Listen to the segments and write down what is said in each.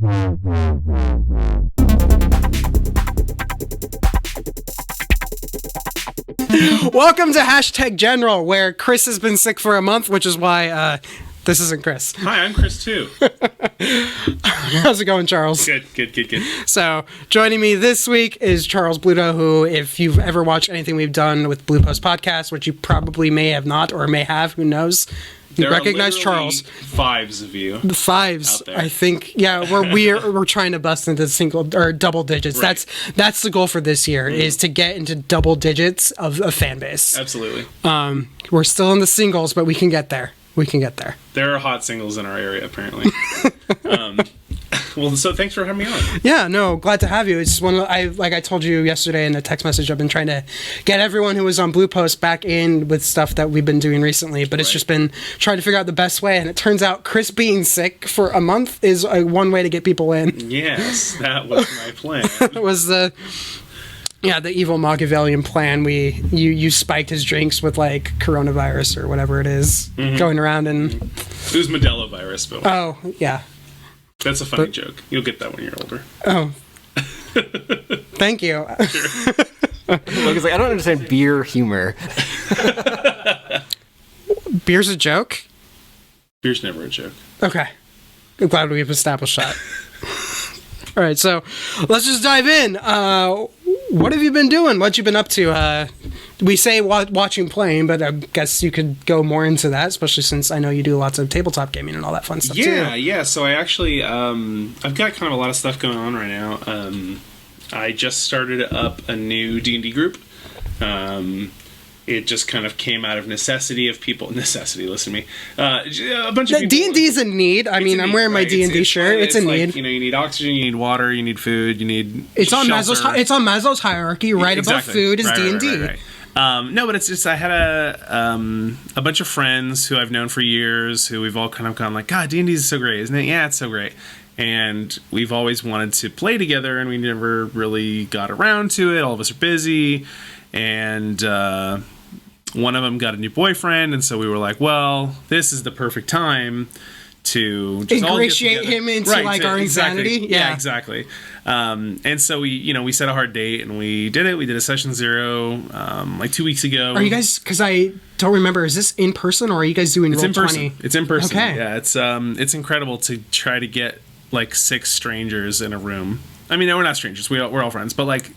Welcome to Hashtag General, where Chris has been sick for a month, which is why this isn't Chris. Hi, I'm Chris too. How's it going, Charles? Good. So, joining me this week is Charles Bluto, who, if you've ever watched anything we've done with Blue Post Podcast, which you probably may have not or may have, who knows, you recognize Charles. Fives of you. The fives, I think. Yeah, we're trying to bust into single or double digits. Right. That's the goal for this year, is to get into double digits of a fan base. Absolutely. We're still in the singles, but we can get there. There are hot singles in our area, apparently. Well, so thanks for having me on. Yeah, no, glad to have you. It's like I told you yesterday in a text message, I've been trying to get everyone who was on Blue Post back in with stuff that we've been doing recently, but it's just been trying to figure out the best way, and it turns out Chris being sick for a month is one way to get people in. Yes, that was my plan. It was the evil Machiavellian plan. You spiked his drinks with like coronavirus or whatever it is, going around and... It was Modelo virus, but... Oh, yeah. That's a funny joke. You'll get that when you're older. Oh. Thank you. Sure. Logan's like, I don't understand beer humor. Beer's a joke? Beer's never a joke. Okay. I'm glad we've established that. All right, so let's just dive in. What have you been doing? What you been up to? We say watching, playing, but I guess you could go more into that, especially since I know you do lots of tabletop gaming and all that fun stuff too. Yeah. So I actually, I've got kind of a lot of stuff going on right now. I just started up a new D&D group. It just kind of came out of necessity of people. Listen to me. A bunch of people. D&D is a need. I'm wearing my D&D shirt. It's a need. You need oxygen, you need water, you need food, you need. It's on shelter. It's on Maslow's hierarchy. Right above food is D&D. Right. No, but it's just I had a bunch of friends who I've known for years who we've all kind of gone like, God, D&D is so great, isn't it? Yeah, it's so great. And we've always wanted to play together, and we never really got around to it. All of us are busy, and one of them got a new boyfriend, and so we were like, well, this is the perfect time to just ingratiate him into our insanity. Yeah, exactly. And so we set a hard date, and we did it. We did a session 0 like 2 weeks ago. Are you guys? Because I don't remember. Is this in person, or are you guys doing It's Roll20? It's in person. Okay. Yeah, it's incredible to try to get like 6 strangers in a room. I mean, no, we're not strangers. We're all friends, but like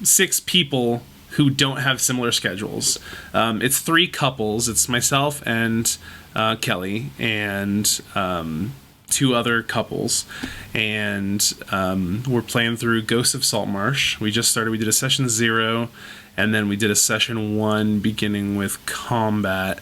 6 people who don't have similar schedules. It's 3 couples. It's myself and Kelly and 2 other couples, and we're playing through Ghosts of Saltmarsh. We just started. We did a session 0, and then we did a session 1 beginning with combat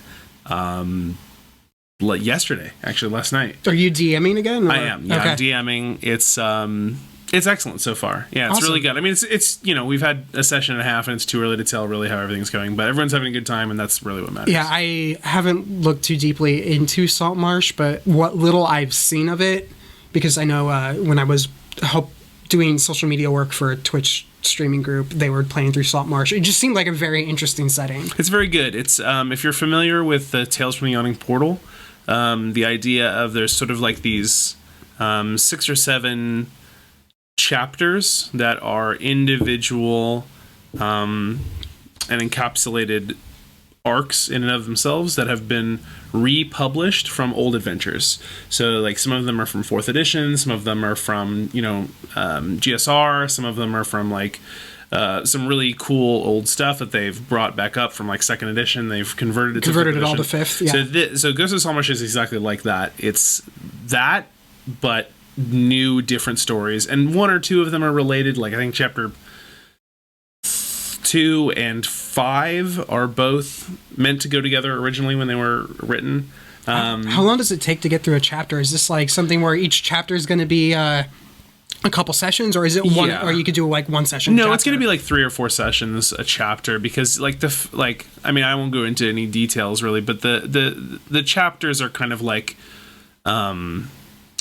yesterday, actually last night. Are you DMing again? Or? I am. Yeah, okay. I'm DMing. It's excellent so far. Yeah, it's awesome. Really good. I mean, it's we've had a session and a half, and it's too early to tell really how everything's going, but everyone's having a good time, and that's really what matters. Yeah, I haven't looked too deeply into Saltmarsh, but what little I've seen of it, because I know when I was doing social media work for a Twitch streaming group, they were playing through Saltmarsh. It just seemed like a very interesting setting. It's very good. It's if you're familiar with the Tales from the Yawning Portal, the idea of there's sort of like these 6 or 7 chapters that are individual and encapsulated arcs in and of themselves that have been republished from old adventures. So like some of them are from 4th edition, some of them are from GSR, some of them are from like some really cool old stuff that they've brought back up from like 2nd edition. They've converted it all to 5th. Yeah. So Ghost of Saltmarsh is exactly like that. It's that, but new different stories, and 1 or 2 of them are related. Like I think chapter 2 and 5 are both meant to go together originally when they were written. How long does it take to get through a chapter? Is this like something where each chapter is going to be a couple sessions, or is it one? Or you could do like one session? No, it's going to be like 3 or 4 sessions a chapter, because like I mean, I won't go into any details really, but the chapters are kind of like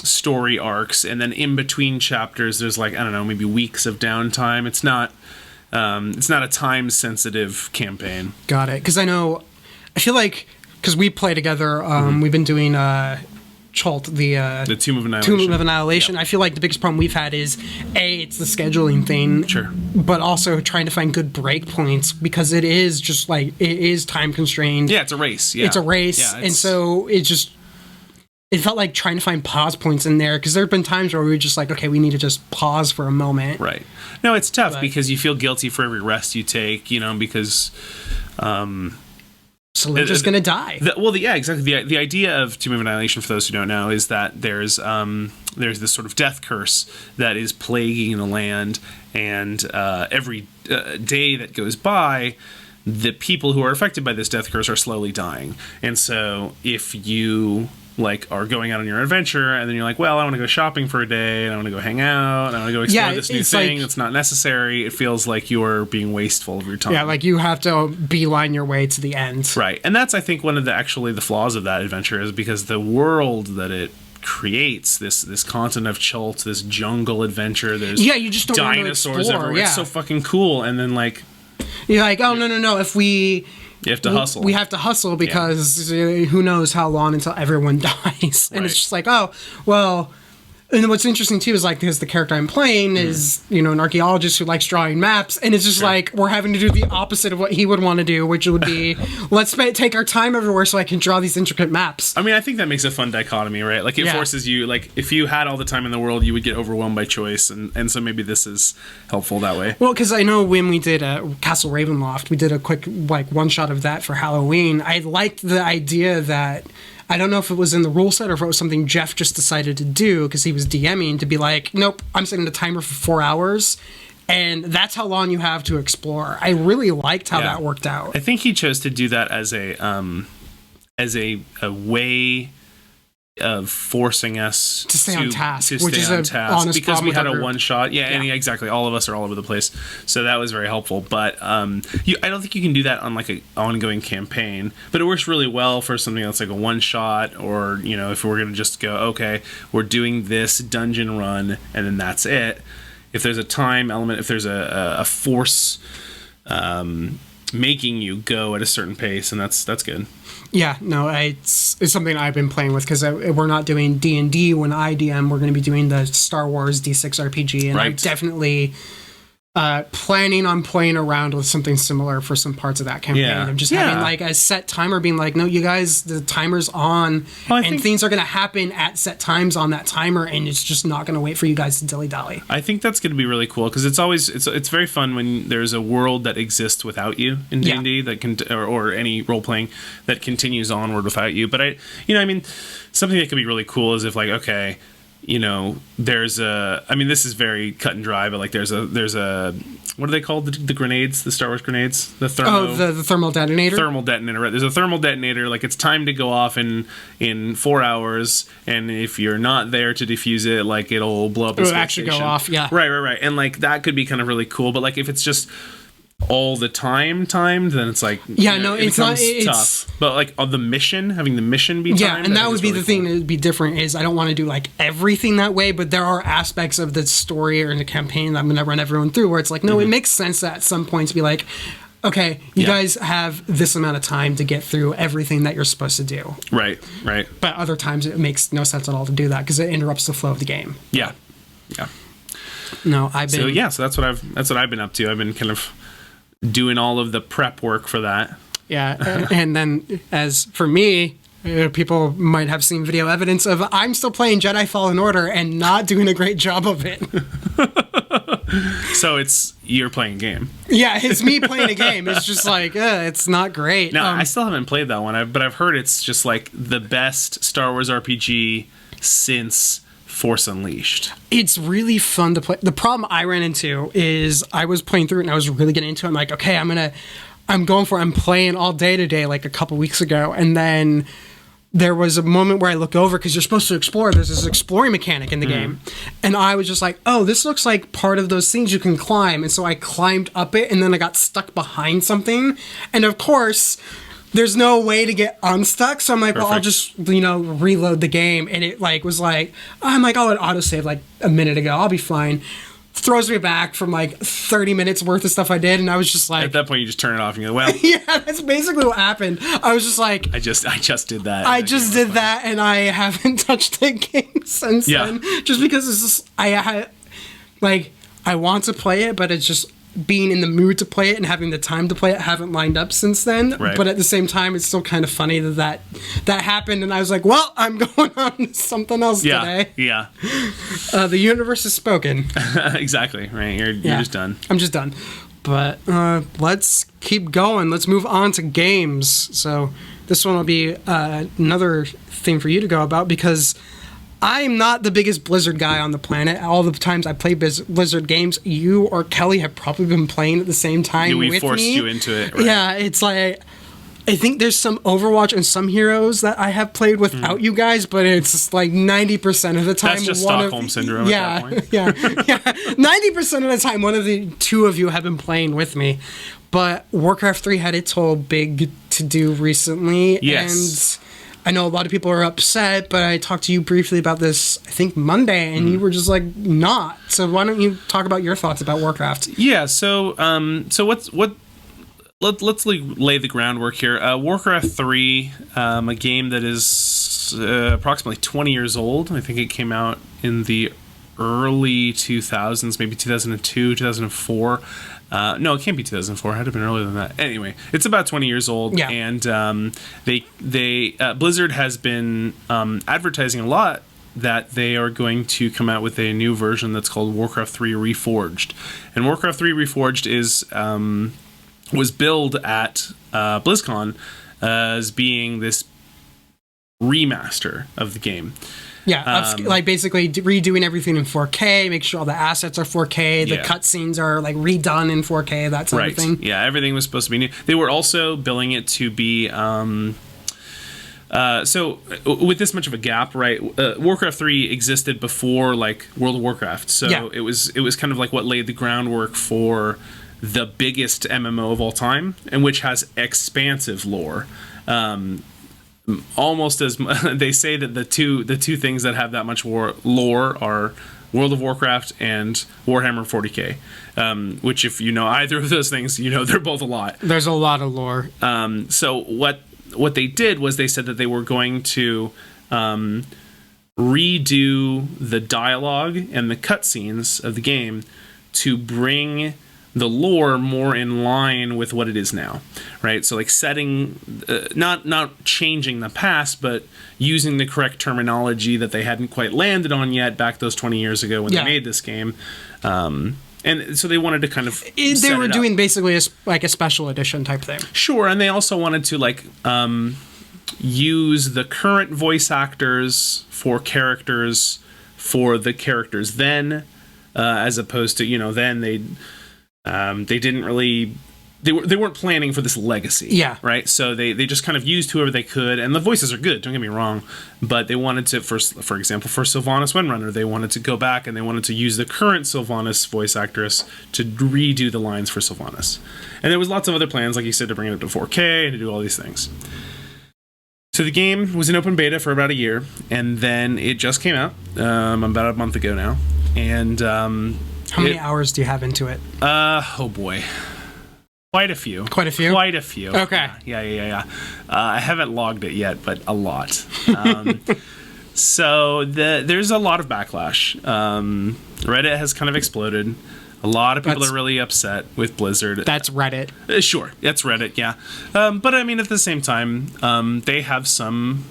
story arcs, and then in between chapters there's like, I don't know, maybe weeks of downtime. It's not a time sensitive campaign. Got it. Because I feel like, because we play together, we've been doing Chult, the Tomb of Annihilation. Tomb of Annihilation. Yep. I feel like the biggest problem we've had is it's the scheduling thing, Sure, but also trying to find good break points because it is just like it is time constrained. Yeah, it's a race. Yeah. It's a race, Yeah, and so it felt like trying to find pause points in there because there have been times where we were just like, okay, we need to just pause for a moment. Right. No, it's tough because you feel guilty for every rest you take, because So we're just gonna die. Yeah, exactly. The idea of Tomb of Annihilation, for those who don't know, is that there's this sort of death curse that is plaguing the land, and every day that goes by, the people who are affected by this death curse are slowly dying. And so if you are going out on your adventure and then you're like, well, I want to go shopping for a day and I want to go hang out and I want to go explore this new thing that's not necessary, it feels like you're being wasteful of your time. Yeah, like you have to beeline your way to the end. Right. And that's, I think, one of the flaws of that adventure is because the world that it creates, this continent of Chult, this jungle adventure, there's you just don't dinosaurs everywhere. Yeah. It's so fucking cool. And then you're like, oh no, if we you have to hustle. We have to hustle because who knows how long until everyone dies. And it's just like, oh, well. And what's interesting too is because the character I'm playing is, an archaeologist who likes drawing maps, and it's just we're having to do the opposite of what he would want to do, which would be let's take our time everywhere so I can draw these intricate maps. I mean, I think that makes a fun dichotomy, right? It forces you, if you had all the time in the world, you would get overwhelmed by choice, and so maybe this is helpful that way. Well, because I know when we did Castle Ravenloft, we did a quick one shot of that for Halloween. I liked the idea that. I don't know if it was in the rule set or if it was something Jeff just decided to do because he was DMing to be like, nope, I'm setting the timer for 4 hours, and that's how long you have to explore. I really liked how that worked out. I think he chose to do that as a way of forcing us to stay on task, which is an honest because we had a one shot. And exactly, all of us are all over the place, so that was very helpful. But I don't think you can do that on an ongoing campaign. But it works really well for something that's like a one shot, or if we're gonna just go, okay, we're doing this dungeon run, and then that's it. If there's a time element, if there's a force making you go at a certain pace, and that's good. Yeah, no, it's something I've been playing with because we're not doing D&D when I DM. We're going to be doing the Star Wars D6 RPG, and I'm definitely planning on playing around with something similar for some parts of that campaign. I'm just having a set timer, being like, no, you guys, the timer's on, and things are going to happen at set times on that timer, and it's just not going to wait for you guys to dilly-dally. I think that's going to be really cool because it's very fun when there's a world that exists without you in D&D that can or any role playing that continues onward without you. But something that could be really cool is if okay. There's this is very cut and dry, but there's a what are they called? The grenades, the Star Wars grenades, the thermal detonator. Thermal detonator, right? There's a thermal detonator. It's time to go off in 4 hours, and if you're not there to defuse it, it'll blow up. It'll actually go off. Yeah. Right. And that could be kind of really cool. But if it's just all the time timed, then it's it's not tough. But on the mission, having the mission be timed, and that would be the thing that would be different is I don't want to do everything that way, but there are aspects of the story or in the campaign that I'm going to run everyone through where it's no, it makes sense at some point to be okay, you guys have this amount of time to get through everything that you're supposed to do. Right. But other times it makes no sense at all to do that because it interrupts the flow of the game. Yeah. No, I've been so that's what I've been up to. I've been kind of doing all of the prep work for that. Yeah, and then as for me, people might have seen video evidence of I'm still playing Jedi Fallen Order and not doing a great job of it. So you're playing a game. Yeah, it's me playing a game. It's just it's not great. No, I still haven't played that one, but I've heard it's just the best Star Wars RPG since Force Unleashed. It's really fun to play. The problem I ran into is I was playing through it and I was really getting into it. I'm like, okay, I'm playing all day today, a couple weeks ago, and then there was a moment where I look over because you're supposed to explore. There's this exploring mechanic in the game, and I was just like, oh, this looks like part of those things you can climb, and so I climbed up it, and then I got stuck behind something, and of course there's no way to get unstuck, so I'm like, well, I'll just, reload the game, and it was I'm like, oh, it autosaved a minute ago, I'll be fine. throws me back from like 30 minutes worth of stuff I did, and I was just like, At that point, you just turn it off and you go, well, yeah, that's basically what happened. I was just like, I just did that. I just did that, and I haven't touched the game since then. Just because it's just I want to play it, but it's just being in the mood to play it and having the time to play it haven't lined up since then. Right. But at the same time, it's still kind of funny that happened, and I was like, well, I'm going on to something else today. Yeah. The universe has spoken. Exactly. Right. You're just done. I'm just done. But let's keep going. Let's move on to games. So this one will be another thing for you to go about, because I'm not the biggest Blizzard guy on the planet. All the times I play Blizzard games, you or Kelly have probably been playing at the same time with me. We forced you into it. Right? Yeah, it's like, I think there's some Overwatch and some Heroes that I have played without you guys, but it's just like 90% of the time. That's just Stockholm Syndrome at that point. Yeah. 90% of the time, one of the two of you have been playing with me. But Warcraft 3 had its whole big to-do recently. Yes. And I know a lot of people are upset, but I talked to you briefly about this, I think, Monday, and you were just like, not. So why don't you talk about your thoughts about Warcraft? Yeah, so let's lay the groundwork here. Warcraft 3, a game that is approximately 20 years old. I think it came out in the early 2000s, maybe 2002, 2004. No, it can't be 2004. It had to have been earlier than that. Anyway, it's about 20 years old, yeah. And Blizzard has been advertising a lot that they are going to come out with a new version that's called Warcraft 3 Reforged. And Warcraft 3 Reforged was billed at BlizzCon as being this remaster of the game. Yeah, like basically redoing everything in 4K, make sure all the assets are 4K, the cutscenes are like redone in 4K, that sort of thing. Yeah, everything was supposed to be new. They were also billing it to be so with this much of a gap, right? Warcraft 3 existed before like World of Warcraft, so it was kind of like what laid the groundwork for the biggest MMO of all time, and which has expansive lore. Almost as they say that the two things that have that much lore are World of Warcraft and Warhammer 40K, which if you know either of those things, you know they're both a lot. There's a lot of lore. So what they did was they said that they were going to redo the dialogue and the cutscenes of the game to bring the lore more in line with what it is now, right? So like setting, not changing the past, but using the correct terminology that they hadn't quite landed on yet back those 20 years ago when they made this game. And so they wanted to kind of they were doing basically a special edition type thing. Sure, and they also wanted to like use the current voice actors for characters for the characters then, as opposed to then they didn't really they weren't planning for this legacy, right? So they just kind of used whoever they could, and the voices are good, don't get me wrong, but they wanted to, for example, for Sylvanas Windrunner, they wanted to go back and they wanted to use the current Sylvanas voice actress to redo the lines for Sylvanas. And there was lots of other plans, like you said, to bring it up to 4K and to do all these things. So the game was in open beta for about a year, and then it just came out about a month ago now, and how many hours do you have into it? Oh boy. Quite a few. Quite a few? Quite a few. Okay. Yeah. I haven't logged it yet, but a lot. So there's a lot of backlash. Reddit has kind of exploded. A lot of people are really upset with Blizzard. That's Reddit. Sure, that's Reddit, yeah. But I mean, at the same time, they have some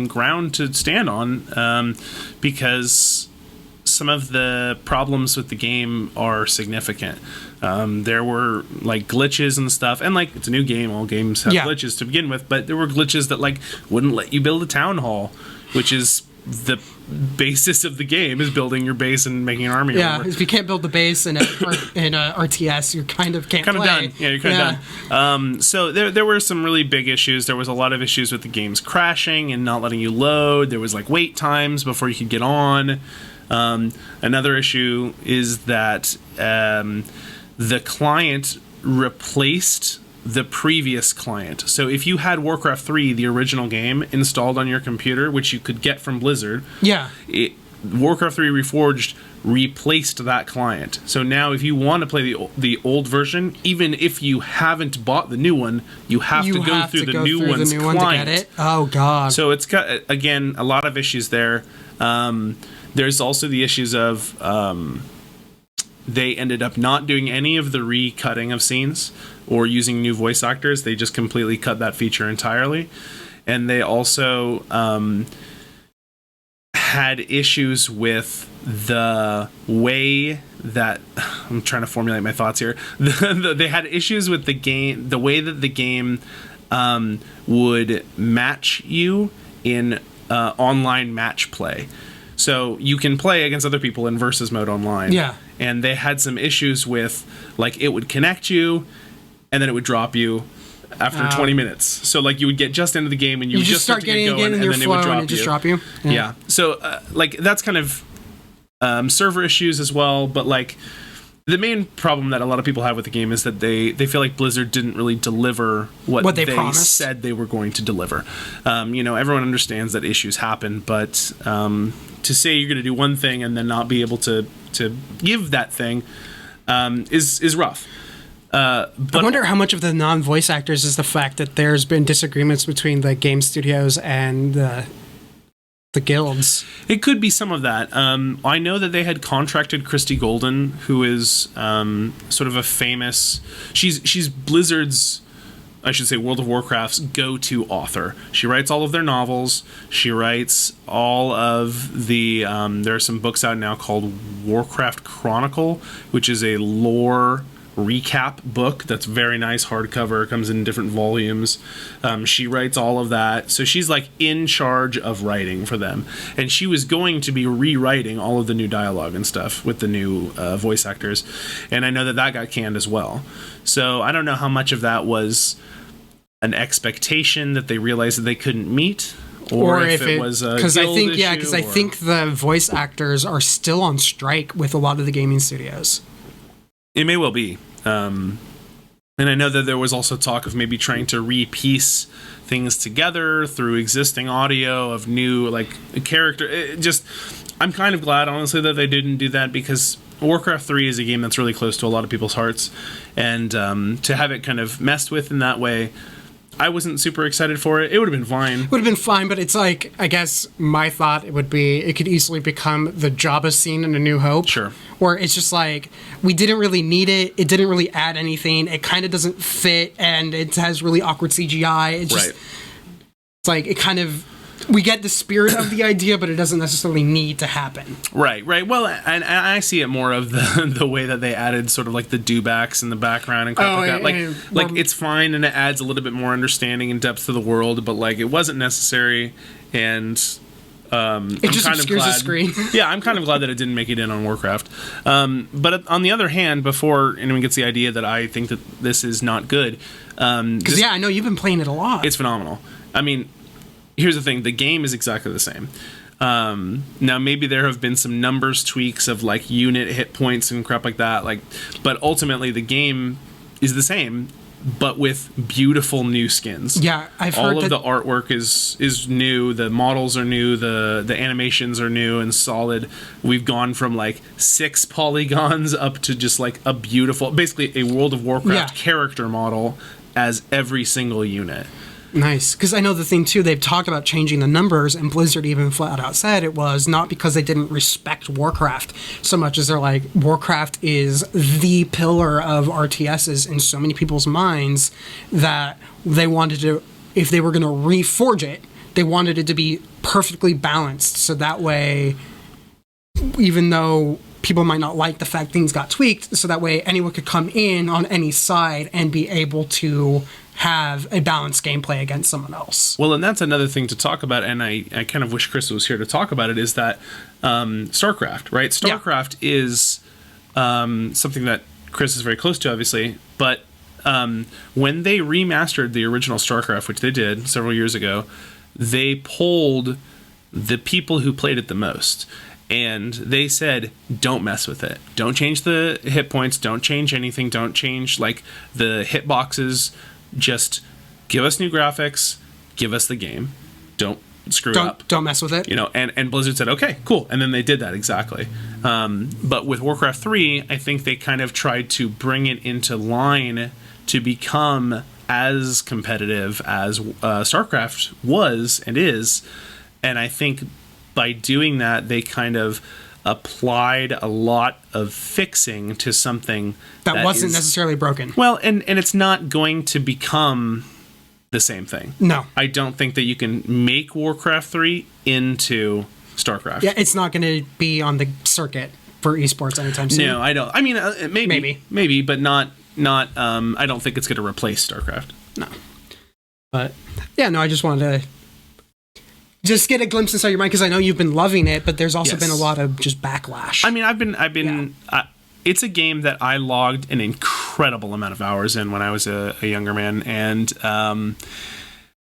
ground to stand on, because some of the problems with the game are significant. There were like glitches and stuff, and like it's a new game, all games have glitches to begin with, but there were glitches that like wouldn't let you build a town hall, which is the basis of the game, is building your base and making an army. If you can't build the base in a RTS, you kind of can't play. Done. Yeah, you're kind of done. So there were some really big issues. There was a lot of issues with the games crashing and not letting you load. There was like wait times before you could get on. Another issue is that the client replaced the previous client. So if you had Warcraft 3, the original game, installed on your computer, which you could get from Blizzard, Warcraft 3 Reforged replaced that client. So now if you want to play the old version, even if you haven't bought the new one, you have to go through the new one's client. To get it. Oh god. So it's got, again, a lot of issues there. There's also the issues of they ended up not doing any of the recutting of scenes or using new voice actors. They just completely cut that feature entirely. And they also had issues with the way that I'm trying to formulate my thoughts here. They had issues with the game, the way that the game would match you in online match play. So you can play against other people in versus mode online. Yeah. And they had some issues with, like, it would connect you and then it would drop you after 20 minutes. So, like, you would get just into the game and you would just start getting going and then it would drop you. Drop you. Yeah. So, like, that's kind of server issues as well. But, like, the main problem that a lot of people have with the game is that they feel like Blizzard didn't really deliver what they promised. Said they were going to deliver. Everyone understands that issues happen, but to say you're going to do one thing and then not be able to give that thing is rough. But I wonder how much of the non-voice actors is the fact that there's been disagreements between the game studios and the guilds. It could be some of that. I know that they had contracted Christy Golden, who is sort of a famous... She's Blizzard's, I should say, World of Warcraft's go-to author. She writes all of their novels. She writes all of the... there are some books out now called Warcraft Chronicle, which is a lore recap book that's very nice, hardcover, comes in different volumes. She writes all of that, so she's like in charge of writing for them, and she was going to be rewriting all of the new dialogue and stuff with the new voice actors, and I know that got canned as well. So I don't know how much of that was an expectation that they realized that they couldn't meet, or if it was a guild issue. Because I think the voice actors are still on strike with a lot of the gaming studios. It may well be. And I know that there was also talk of maybe trying to re-piece things together through existing audio of new, like, character. I'm kind of glad, honestly, that they didn't do that, because Warcraft 3 is a game that's really close to a lot of people's hearts. And to have it kind of messed with in that way, I wasn't super excited for it. It would have been fine. Would have been fine, but it's like, I guess my thought would be it could easily become the Jabba scene in A New Hope. Sure. Where it's just like, we didn't really need it. It didn't really add anything. It kind of doesn't fit, and it has really awkward CGI. It's just, It's like, it kind of... We get the spirit of the idea, but it doesn't necessarily need to happen. Right. Well, and I see it more of the way that they added sort of like the dewbacks in the background and crap like that. Like it's fine, and it adds a little bit more understanding and depth to the world, but like it wasn't necessary, and it just obscures the screen. Yeah, I'm kind of glad that it didn't make it in on Warcraft. But on the other hand, before anyone gets the idea that I think that this is not good, because I know you've been playing it a lot. It's phenomenal. I mean, here's the thing, the game is exactly the same. Now maybe there have been some numbers tweaks of like unit hit points and crap like that, but ultimately the game is the same, but with beautiful new skins. Yeah, I've heard all of the artwork is new, the models are new, the animations are new and solid. We've gone from like 6 polygons up to just like a beautiful, basically a World of Warcraft character model as every single unit. Nice, because I know the thing too, they've talked about changing the numbers, and Blizzard even flat out said it was not because they didn't respect Warcraft so much as they're like, Warcraft is the pillar of RTSs in so many people's minds that they wanted to, if they were going to reforge it, they wanted it to be perfectly balanced, so that way, even though people might not like the fact things got tweaked, so that way anyone could come in on any side and be able to have a balanced gameplay against someone else. Well, and that's another thing to talk about, and I kind of wish Chris was here to talk about it, is that StarCraft, right? StarCraft is something that Chris is very close to, obviously, but when they remastered the original StarCraft, which they did several years ago, they polled the people who played it the most. And they said, don't mess with it. Don't change the hit points. Don't change anything. Don't change like the hitboxes. Just give us new graphics. Give us the game. Don't screw up. Don't mess with it. You know, and Blizzard said, okay, cool. And then they did that exactly. But with Warcraft 3, I think they kind of tried to bring it into line to become as competitive as StarCraft was and is. And I think by doing that, they kind of applied a lot of fixing to something that wasn't necessarily broken. Well, and it's not going to become the same thing. No. I don't think that you can make Warcraft 3 into StarCraft. Yeah, it's not going to be on the circuit for esports anytime soon. No, I don't. I mean, maybe, but not. I don't think it's going to replace StarCraft. No. But yeah, no, I just wanted to just get a glimpse inside your mind because I know you've been loving it, but there's also been a lot of just backlash. I mean, I've been. It's a game that I logged an incredible amount of hours in when I was a younger man, and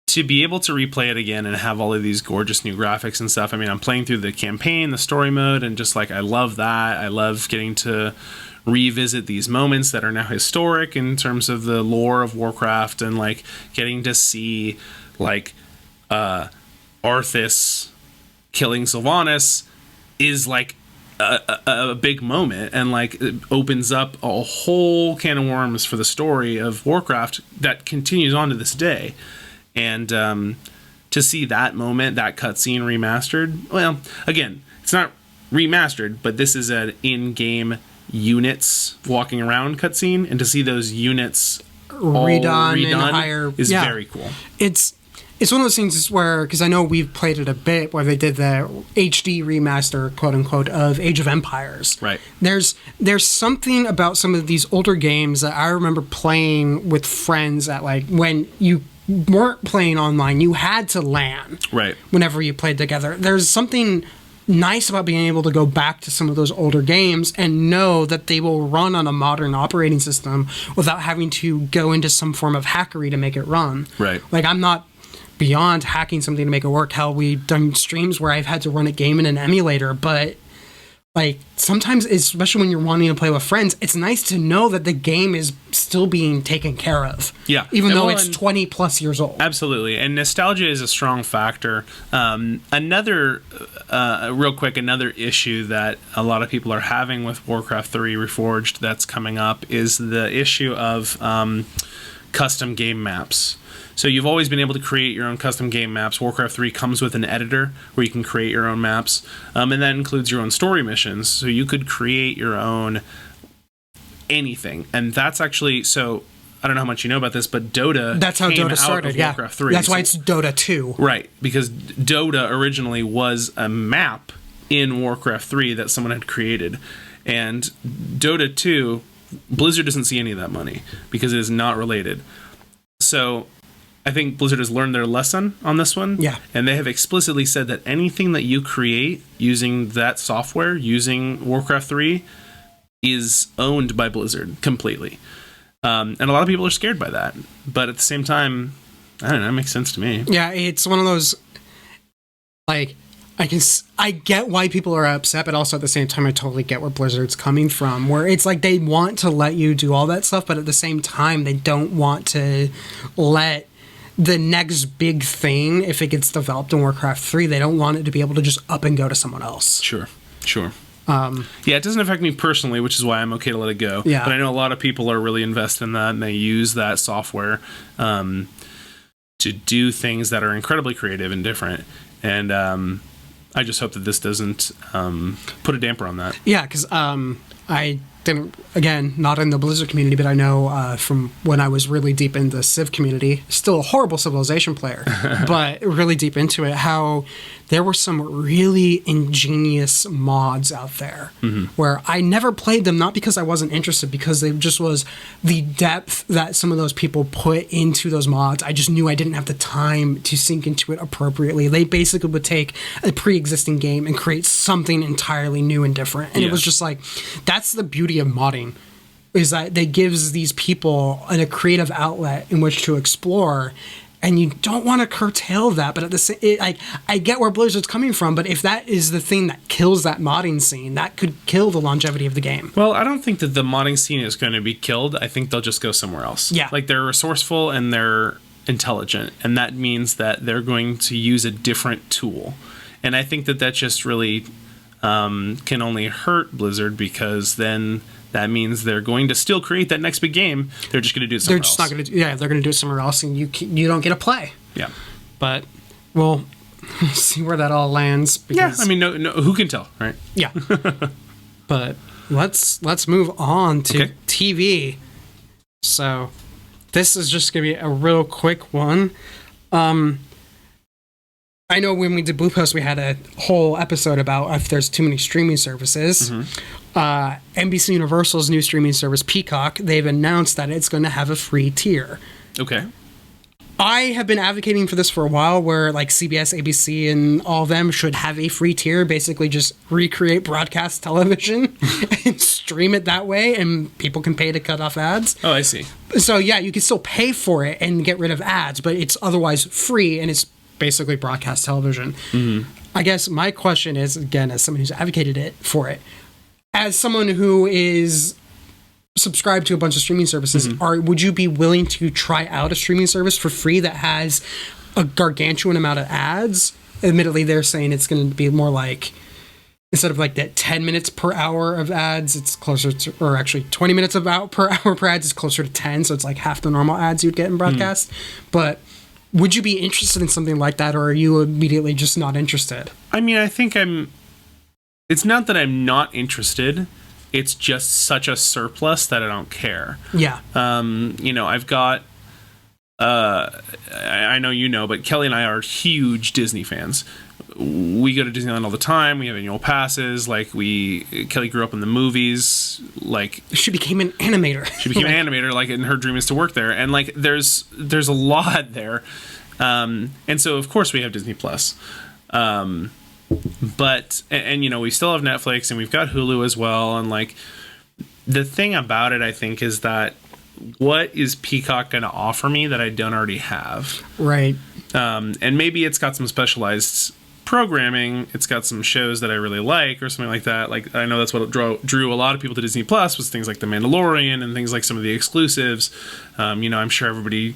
to be able to replay it again and have all of these gorgeous new graphics and stuff. I mean, I'm playing through the campaign, the story mode, and just like I love that. I love getting to revisit these moments that are now historic in terms of the lore of Warcraft, and like getting to see like Arthas killing Sylvanas is like a big moment, and like it opens up a whole can of worms for the story of Warcraft that continues on to this day. And to see that moment, that cutscene remastered, well, again, it's not remastered, but this is an in-game units walking around cutscene, and to see those units redone and higher is very cool. It's one of those things where, because I know we've played it a bit, where they did the HD remaster, quote unquote, of Age of Empires. Right. There's something about some of these older games that I remember playing with friends at, like, when you weren't playing online, you had to LAN. Right. Whenever you played together. There's something nice about being able to go back to some of those older games and know that they will run on a modern operating system without having to go into some form of hackery to make it run. Right. Like, I'm not beyond hacking something to make it work. Hell, we've done streams where I've had to run a game in an emulator, but like sometimes, especially when you're wanting to play with friends, it's nice to know that the game is still being taken care of. Yeah. Even though it's 20 plus years old. Absolutely. And nostalgia is a strong factor. Another issue that a lot of people are having with Warcraft 3 Reforged that's coming up is the issue of custom game maps. So you've always been able to create your own custom game maps. Warcraft 3 comes with an editor where you can create your own maps, and that includes your own story missions. So you could create your own anything, and that's actually so. I don't know how much you know about this, but Dota. That's how came Dota started. Out of Yeah, Warcraft 3. that's why it's Dota 2. Right, because Dota originally was a map in Warcraft 3 that someone had created, and Dota 2, Blizzard doesn't see any of that money because it is not related. So I think Blizzard has learned their lesson on this one. Yeah. And they have explicitly said that anything that you create using that software, using Warcraft 3, is owned by Blizzard completely. And a lot of people are scared by that. But at the same time, I don't know, it makes sense to me. Yeah, it's one of those, like, I get why people are upset, but also at the same time, I totally get where Blizzard's coming from, where it's like they want to let you do all that stuff, but at the same time, they don't want to let the next big thing, if it gets developed in Warcraft 3, they don't want it to be able to just up and go to someone else. Sure. Yeah, it doesn't affect me personally, which is why I'm okay to let it go. Yeah. But I know a lot of people are really invested in that, and they use that software to do things that are incredibly creative and different. And I just hope that this doesn't put a damper on that. Yeah, because I didn't, again, not in the Blizzard community, but I know from when I was really deep in the Civ community, still a horrible Civilization player, but really deep into it, how there were some really ingenious mods out there where I never played them, not because I wasn't interested, because they just was the depth that some of those people put into those mods. I just knew I didn't have the time to sink into it appropriately. They basically would take a pre-existing game and create something entirely new and different. And it was just like, that's the beauty of modding, is that they gives these people a creative outlet in which to explore. And you don't want to curtail that, but at the same, I get where Blizzard's coming from. But if that is the thing that kills that modding scene, that could kill the longevity of the game. Well, I don't think that the modding scene is going to be killed. I think they'll just go somewhere else. Yeah, like they're resourceful and they're intelligent, and that means that they're going to use a different tool. And I think that just really can only hurt Blizzard, because then that means they're going to still create that next big game. They're just going to do it somewhere else. They're just not going to. Yeah, they're going to do it somewhere else, and you don't get to play. Yeah. But we'll see where that all lands. Because, yeah, I mean, no, who can tell, right? Yeah. But let's move on to TV. So this is just going to be a real quick one. I know when we did Blue Post, we had a whole episode about if there's too many streaming services. NBC Universal's new streaming service, Peacock, they've announced that it's going to have a free tier. Okay. I have been advocating for this for a while, where like CBS, ABC, and all of them should have a free tier. Basically, just recreate broadcast television and stream it that way, and people can pay to cut off ads. Oh, I see. So yeah, you can still pay for it and get rid of ads, but it's otherwise free, and it's basically broadcast television. I guess my question is, again, as someone who's advocated for it, as someone who is subscribed to a bunch of streaming services, would you be willing to try out a streaming service for free that has a gargantuan amount of ads? Admittedly, they're saying it's going to be more like, instead of like that 10 minutes per hour of ads, it's closer to, or actually 20 minutes per hour per ads is closer to 10, so it's like half the normal ads you'd get in broadcast. But would you be interested in something like that, or are you immediately just not interested? I mean, I think it's not that I'm not interested. It's just such a surplus that I don't care. Yeah. I've got, I know you know, but Kelly and I are huge Disney fans. We go to Disneyland all the time. We have annual passes. Kelly grew up in the movies. She became an animator. And her dream is to work there. And there's a lot there. And so of course we have Disney Plus. But we still have Netflix, and we've got Hulu as well. And the thing about it, I think, is that what is Peacock going to offer me that I don't already have? Right. And maybe it's got some specialized programming. It's got some shows that I really like, or something like that. I know that's what drew a lot of people to Disney Plus, was things like The Mandalorian and things like some of the exclusives. I'm sure everybody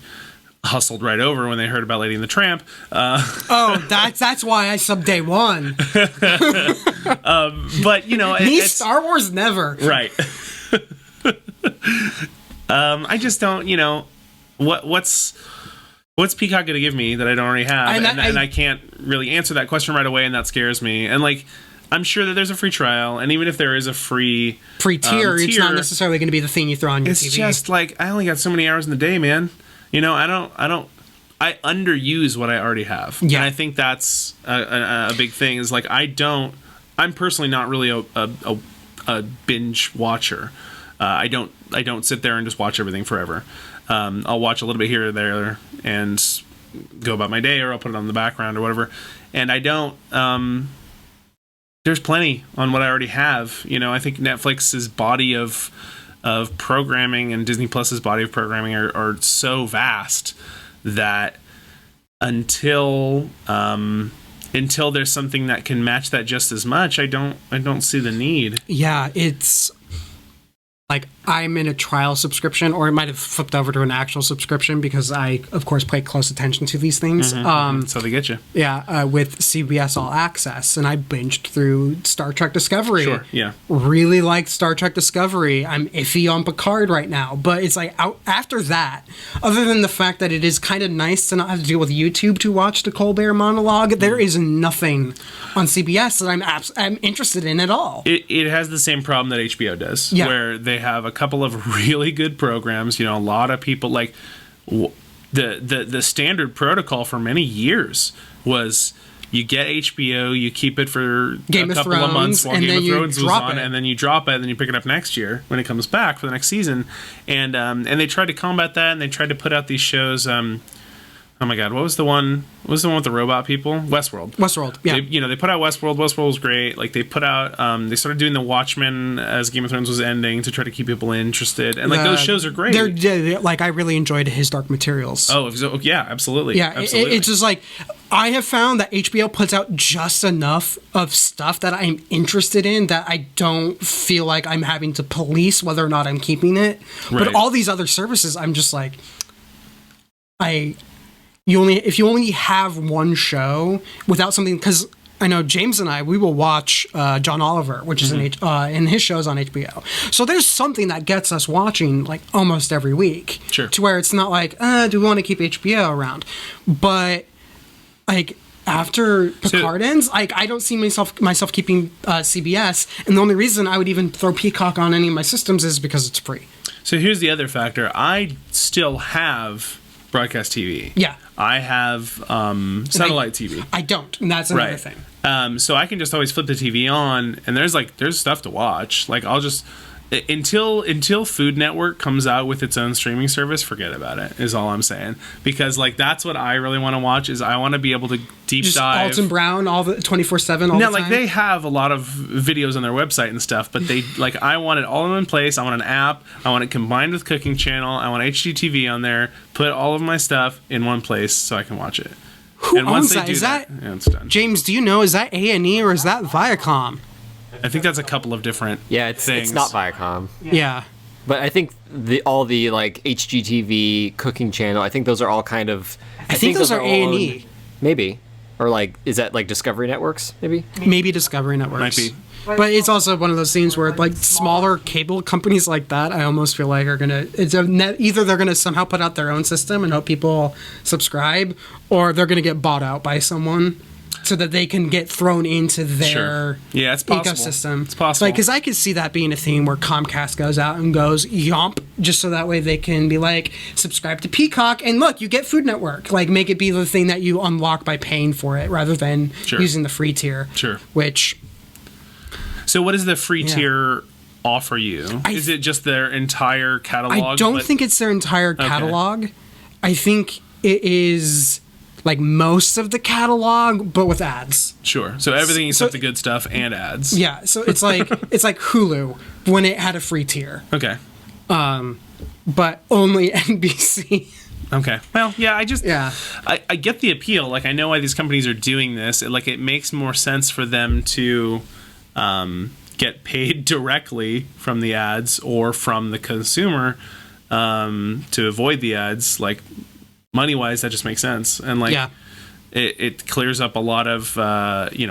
hustled right over when they heard about Lady and the Tramp. That's why I subbed day one. But Star Wars never. Right. I just don't. What's Peacock going to give me that I don't already have? And I can't really answer that question right away, and that scares me. And I'm sure that there's a free trial, and even if there is a free tier, it's not necessarily going to be the thing you throw on your TV. It's just I only got so many hours in the day, man. I underuse what I already have. Yeah. And I think that's a big thing, is I'm personally not really a binge watcher. I don't sit there and just watch everything forever. I'll watch a little bit here or there and go about my day, or I'll put it on the background or whatever. And I don't, there's plenty on what I already have. I think Netflix's body of programming and Disney Plus's body of programming are so vast that until there's something that can match that just as much, I don't see the need. Yeah, it's I'm in a trial subscription, or it might have flipped over to an actual subscription, because I, of course, pay close attention to these things. So they get you. Yeah, with CBS All Access, and I binged through Star Trek Discovery. Sure, yeah. Really liked Star Trek Discovery. I'm iffy on Picard right now, but it's after that, other than the fact that it is kind of nice to not have to deal with YouTube to watch the Colbert monologue, there is nothing on CBS that I'm interested in at all. It has the same problem that HBO does, where they have a couple of really good programs. A lot of people the standard protocol for many years was you get HBO, you keep it for a couple of months while Game of Thrones was on, and then you drop it, and then you pick it up next year when it comes back for the next season. And they tried to combat that, and they tried to put out these shows. Oh my God, what was the one with the robot people? Westworld, yeah. They put out Westworld. Westworld was great. They put out, they started doing The Watchmen as Game of Thrones was ending to try to keep people interested. And those shows are great. I really enjoyed His Dark Materials. Oh, yeah, absolutely. Yeah, absolutely. It's just I have found that HBO puts out just enough of stuff that I'm interested in that I don't feel like I'm having to police whether or not I'm keeping it. Right. But all these other services, I'm just if you only have one show without something, because I know James and I, we will watch John Oliver, which is in his shows on HBO. So there's something that gets us watching like almost every week. Sure. To where it's not like, do we want to keep HBO around? But like after Picard ends, like I don't see myself keeping CBS, and the only reason I would even throw Peacock on any of my systems is because it's free. So here's the other factor. I still have broadcast TV. Yeah. I have satellite TV. I don't, and that's another thing. So I can just always flip the TV on, and there's stuff to watch. Like I'll just until Food Network comes out with its own streaming service, forget about it. Is all I'm saying, because like that's what I really want to watch. Is I want to be able to deep dive Alton Brown all the 24/7 all the time. Like they have a lot of videos on their website and stuff, but they like I want it all in one place. I want an app. I want it combined with Cooking Channel. I want HGTV on there. Put all of my stuff in one place so I can watch it. Who owns that? Is that it's done. James? Do you know? Is that A&E or is that Viacom? I think that's a couple of different it's not Viacom. Yeah. But I think all the like HGTV, Cooking Channel, I think those are all kind of... I think those are A&E. Maybe. Or like, is that like Discovery Networks, maybe? Maybe Discovery Networks. Might be. But it's also one of those things where like smaller cable companies like that, I almost feel like are going to... Either they're going to somehow put out their own system and hope people subscribe, or they're going to get bought out by someone, so that they can get thrown into their it's possible. ecosystem. It's possible. Because I could see that being a thing where Comcast goes out and goes, yomp, just so that way they can be like, subscribe to Peacock, and look, you get Food Network. Like, make it be the thing that you unlock by paying for it, rather than using the free tier. Sure. Which... So what does the free tier offer you? Is it just their entire catalog? I don't think it's their entire catalog. Okay. I think it is... like most of the catalog, but with ads. Sure. So everything except the good stuff and ads. Yeah. So it's like Hulu when it had a free tier. Okay. But only NBC. Okay. Well, yeah. I get the appeal. Like I know why these companies are doing this. It makes more sense for them to get paid directly from the ads or from the consumer to avoid the ads. Like, money-wise, that just makes sense, and it clears up a lot of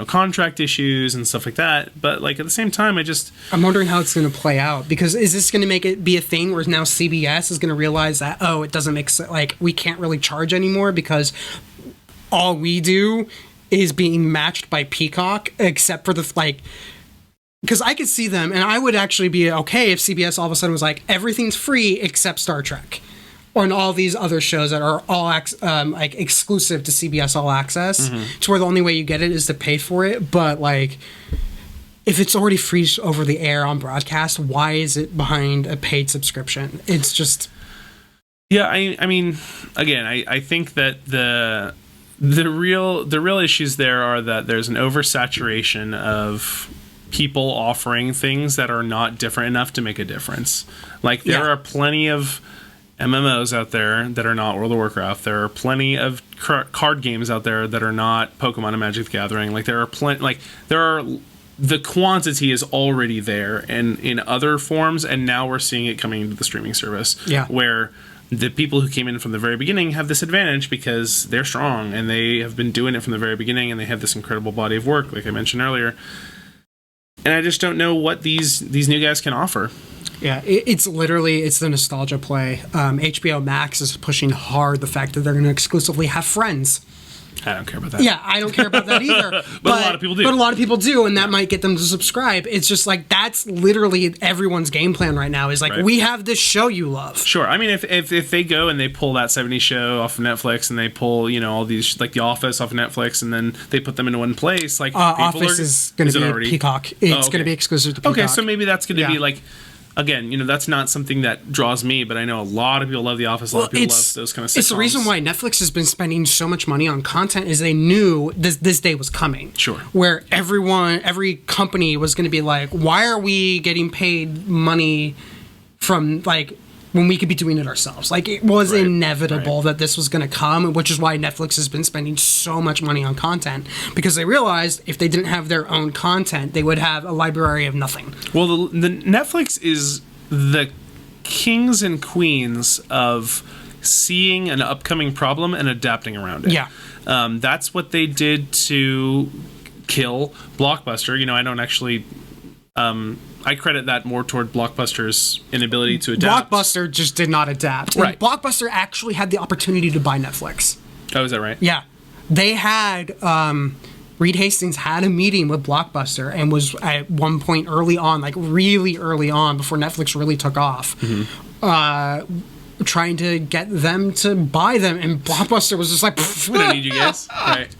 contract issues and stuff like that. But like at the same time, I'm wondering how it's going to play out, because is this going to make it be a thing where now CBS is going to realize that it doesn't make sense, like we can't really charge anymore because all we do is being matched by Peacock, except for the like. Because I could see them, and I would actually be okay if CBS all of a sudden was like, everything's free except Star Trek. Or in all these other shows that are all like exclusive to CBS All Access, to where the only way you get it is to pay for it. But like, if it's already free over the air on broadcast, why is it behind a paid subscription? It's just... Yeah, I mean, again, I think that the real issues there are that there's an oversaturation of people offering things that are not different enough to make a difference. Like there are plenty of MMOs out there that are not World of Warcraft. There are plenty of card games out there that are not Pokemon and Magic the Gathering. Like there are the quantity is already there and in other forms, and now we're seeing it coming into the streaming service. Yeah, where the people who came in from the very beginning have this advantage because they're strong and they have been doing it from the very beginning, and they have this incredible body of work, like I mentioned earlier. And I just don't know what these new guys can offer. Yeah, it's the nostalgia play. HBO Max is pushing hard the fact that they're going to exclusively have Friends. I don't care about that. Yeah, I don't care about that either. but a lot of people do. But a lot of people do, and that might get them to subscribe. It's just like, that's literally everyone's game plan right now, is like, we have this show you love. Sure. I mean, if they go and they pull that 70s show off of Netflix, and they pull, all these, like The Office off of Netflix, and then they put them into one place, like, Office is going to be already? Peacock. It's going to be exclusive to Peacock. Okay, so maybe that's going to be like... Again, that's not something that draws me, but I know a lot of people love The Office. A lot of people love those kind of sitcoms. It's the reason why Netflix has been spending so much money on content, is they knew this day was coming. Sure. Where every company was going to be like, why are we getting paid money from, like, when we could be doing it ourselves? Like, it was inevitable that this was going to come, which is why Netflix has been spending so much money on content, because they realized if they didn't have their own content, they would have a library of nothing. Well, the Netflix is the kings and queens of seeing an upcoming problem and adapting around it. Yeah. That's what they did to kill Blockbuster. I don't actually... I credit that more toward Blockbuster's inability to adapt. Blockbuster just did not adapt. Right. And Blockbuster actually had the opportunity to buy Netflix. Oh, is that right? Yeah. They had... Reed Hastings had a meeting with Blockbuster and was at one point early on, like really early on, before Netflix really took off, trying to get them to buy them. And Blockbuster was just like, We don't need you guys. Right.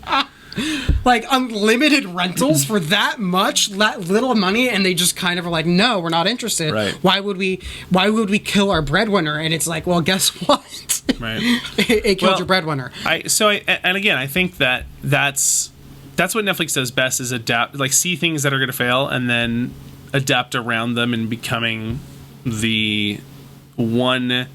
like unlimited rentals for that little money, and they just kind of were like, no, we're not interested. Right. Why would we kill our breadwinner? And it's like, well, guess what? Right. it killed your breadwinner. I think that's what Netflix does best, is adapt, like see things that are going to fail and then adapt around them and becoming the one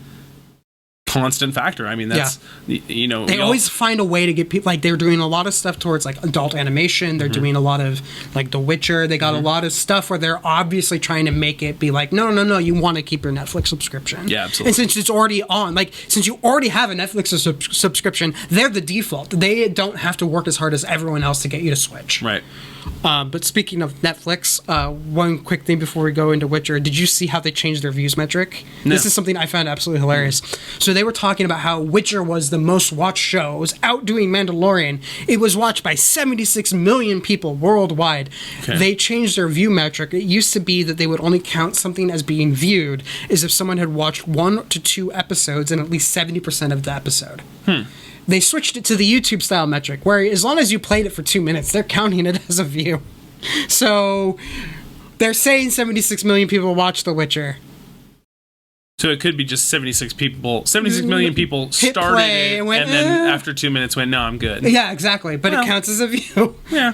constant factor. I mean, that's, they always find a way to get people, like they're doing a lot of stuff towards like adult animation. They're doing a lot of like The Witcher. They got a lot of stuff where they're obviously trying to make it be like, no, you want to keep your Netflix subscription. Yeah, absolutely. And since it's already on, like since you already have a Netflix subscription, they're the default. They don't have to work as hard as everyone else to get you to switch. Right. But speaking of Netflix, one quick thing before we go into Witcher, did you see how they changed their views metric? No. This is something I found absolutely hilarious. So they were talking about how Witcher was the most watched show. It was outdoing Mandalorian. It was watched by 76 million people worldwide. Okay. They changed their view metric. It used to be that they would only count something as being viewed is if someone had watched 1 to 2 episodes and at least 70% of the episode. They switched it to the YouTube style metric, where as long as you played it for 2 minutes, they're counting it as a view. So they're saying 76 million people watched The Witcher. So it could be just 76 million people Hit started play it and went, and then after 2 minutes went, no, I'm good. Yeah, exactly. But Well, it counts as a view. Yeah.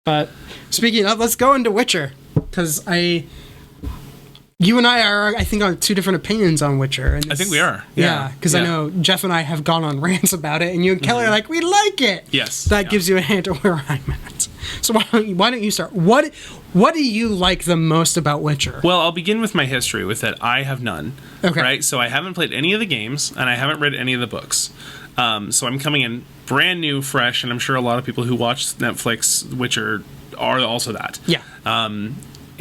But speaking of, let's go into Witcher, because you and I are, I think, on 2 different opinions on Witcher. And I think we are. Yeah, because I know Jeff and I have gone on rants about it, and you and Kelly are like, we like it. Yes. That gives you a hint of where I'm at. So why don't you start? What do you like the most about Witcher? Well, I'll begin with my history with it. I have none. Okay. Right? So I haven't played any of the games, and I haven't read any of the books. So I'm coming in brand new, fresh, and I'm sure a lot of people who watch Netflix Witcher are also that. Yeah.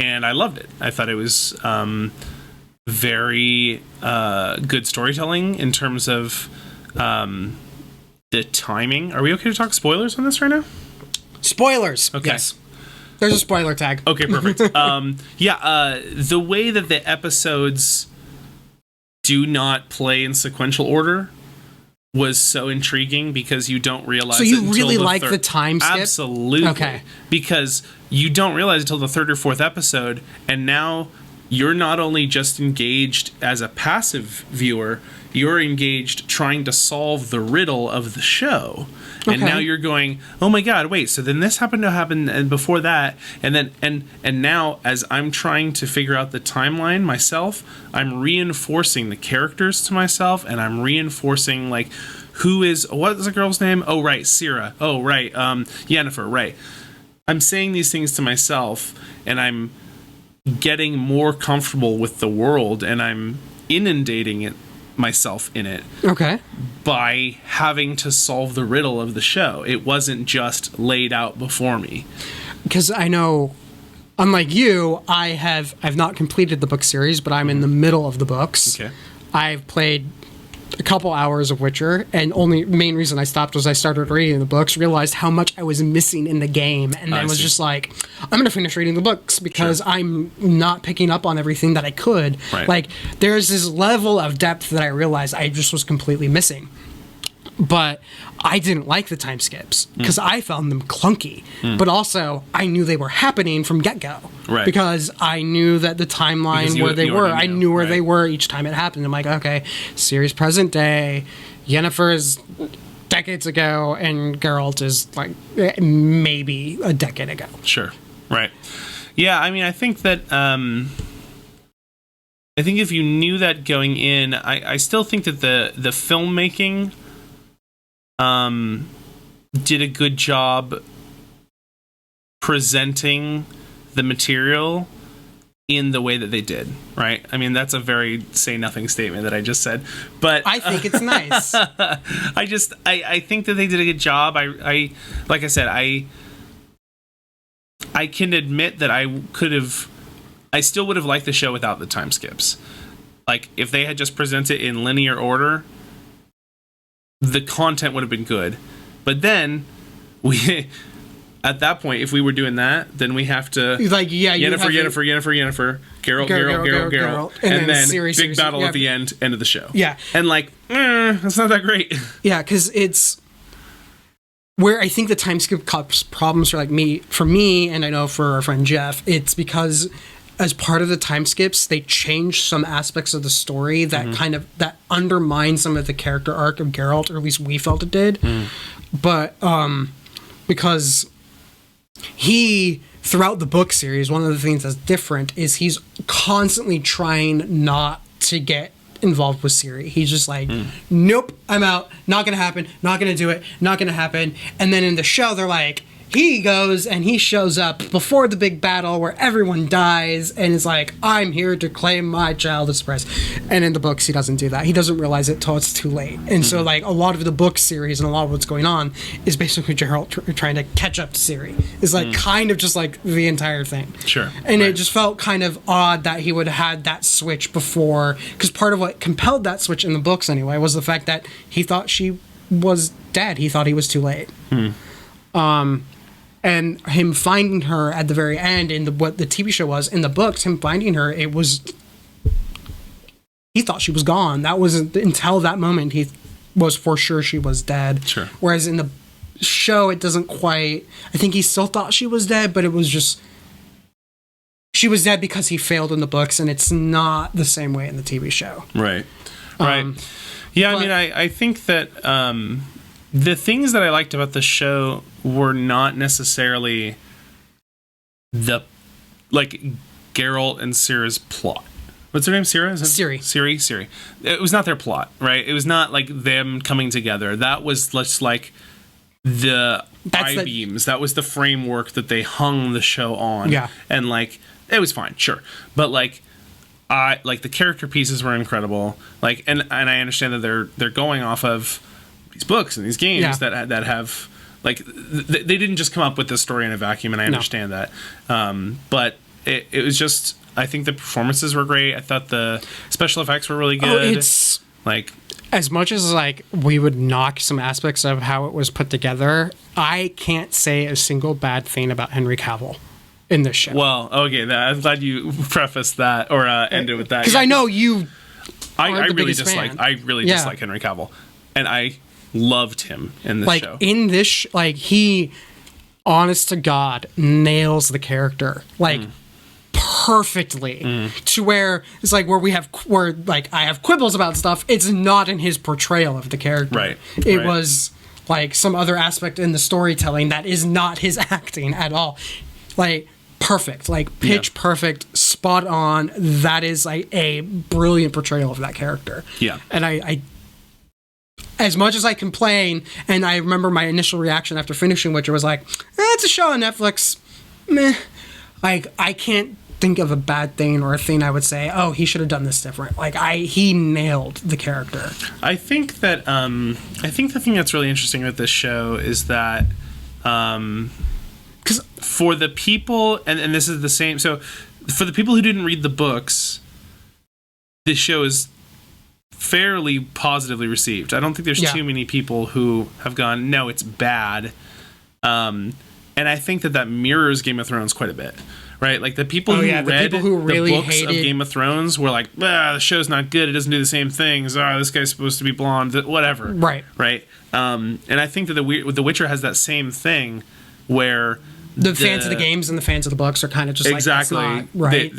And I loved it. I thought it was very good storytelling in terms of the timing. Are we okay to talk spoilers on this right now? Spoilers. Okay. Yes. There's a spoiler tag. Okay, perfect. The way that the episodes do not play in sequential order was so intriguing, because you don't realize. So you really like the time skip? Absolutely. Okay. Because you don't realize until the 3rd or 4th episode, and now you're not only just engaged as a passive viewer, you're engaged trying to solve the riddle of the show. Okay. And now you're going, oh my god, wait, so then this happened to happen and before that, and then and now as I'm trying to figure out the timeline myself, I'm reinforcing the characters to myself, and I'm reinforcing like what is the girl's name? Oh right, Cira. Oh right, Yennefer, right. I'm saying these things to myself, and I'm getting more comfortable with the world, and I'm inundating myself in it. Okay. By having to solve the riddle of the show. It wasn't just laid out before me. Because I know, unlike you, I've not completed the book series, but I'm in the middle of the books. Okay. I've played a couple hours of Witcher, and only main reason I stopped was I started reading the books, realized how much I was missing in the game, and then was just like, I'm going to finish reading the books because I'm not picking up on everything that I could. Right. Like, there's this level of depth that I realized I just was completely missing. But I didn't like the time skips because I found them clunky. But also, I knew they were happening from get-go. Right. Because I knew that the timeline where they were, I knew where they were each time it happened. I'm like, okay, series present day, Yennefer is decades ago, and Geralt is like maybe a decade ago. Sure. Right. Yeah, I mean, I think that... I think if you knew that going in, I still think that the filmmaking... did a good job presenting the material in the way that they did, right? I mean, that's a very say nothing statement that I just said, but I think it's nice. I think that they did a good job. I like I said, I can admit that I still would have liked the show without the time skips. Like, if they had just presented in linear order, the content would have been good. But then at that point, if we were doing that, then we have to Yennefer, Geralt, and then big battle at the end of the show. Yeah, and like, that's not that great. Yeah, because it's where I think the time skip cups problems are like for me, and I know for our friend Jeff, it's because as part of the time skips, they change some aspects of the story that that undermine some of the character arc of Geralt, or at least we felt it did. But because he, throughout the book series, one of the things that's different is he's constantly trying not to get involved with Ciri. He's just like, nope, I'm out. Not gonna happen. Not gonna do it. Not gonna happen. And then in the show, they're like, he goes and he shows up before the big battle where everyone dies and is like, I'm here to claim my child as prize. And in the books, he doesn't do that. He doesn't realize it till it's too late. And so, like, a lot of the book series and a lot of what's going on is basically Geralt trying to catch up to Ciri. Is like kind of just like the entire thing. Sure. And it just felt kind of odd that he would have had that switch before, because part of what compelled that switch in the books anyway was the fact that he thought she was dead. He thought he was too late. And him finding her at the very end in what the TV show was, in the books, him finding her, it was, he thought she was gone. That wasn't until that moment he was for sure she was dead. Sure. Whereas in the show, it doesn't quite, I think he still thought she was dead, but it was just, she was dead because he failed in the books, and it's not the same way in the TV show. Right. Yeah, I mean, I think that the things that I liked about the show were not necessarily like Geralt and Ciri's plot. What's her name? Ciri? Ciri. It was not their plot, right? It was not like them coming together. That was just like the I-beams. That was the framework that they hung the show on. Yeah. And like, it was fine, sure. But like, the character pieces were incredible. Like, and I understand that they're going off of these books and these games that have, like, they didn't just come up with this story in a vacuum, and I understand that. But it was just, I think the performances were great. I thought the special effects were really good. It's like, as much as like we would knock some aspects of how it was put together, I can't say a single bad thing about Henry Cavill in this show. Well, okay, I'm glad you prefaced that or ended with that, because I know you. I really dislike Henry Cavill, and I loved him in this show. In this, he, honest to God, nails the character perfectly to where it's like where I have quibbles about stuff. It's not in his portrayal of the character. Right. It was like some other aspect in the storytelling that is not his acting at all. Perfect, pitch perfect, spot on. That is a brilliant portrayal of that character. Yeah. And I as much as I complain, and I remember my initial reaction after finishing Witcher was like, it's a show on Netflix. Meh. I can't think of a bad thing or a thing I would say, oh, he should have done this different. He nailed the character. I think that the thing that's really interesting about this show is that for the people, and this is the same, so for the people who didn't read the books, this show is fairly positively received. I don't think there's too many people who have gone, no, it's bad. And I think that mirrors Game of Thrones quite a bit, right? Like the people who read the books of Game of Thrones were like, the show's not good. It doesn't do the same things. This guy's supposed to be blonde, whatever. Right. Right. And I think that The Witcher has that same thing where the fans of the games and the fans of the books are kind of just exactly not right.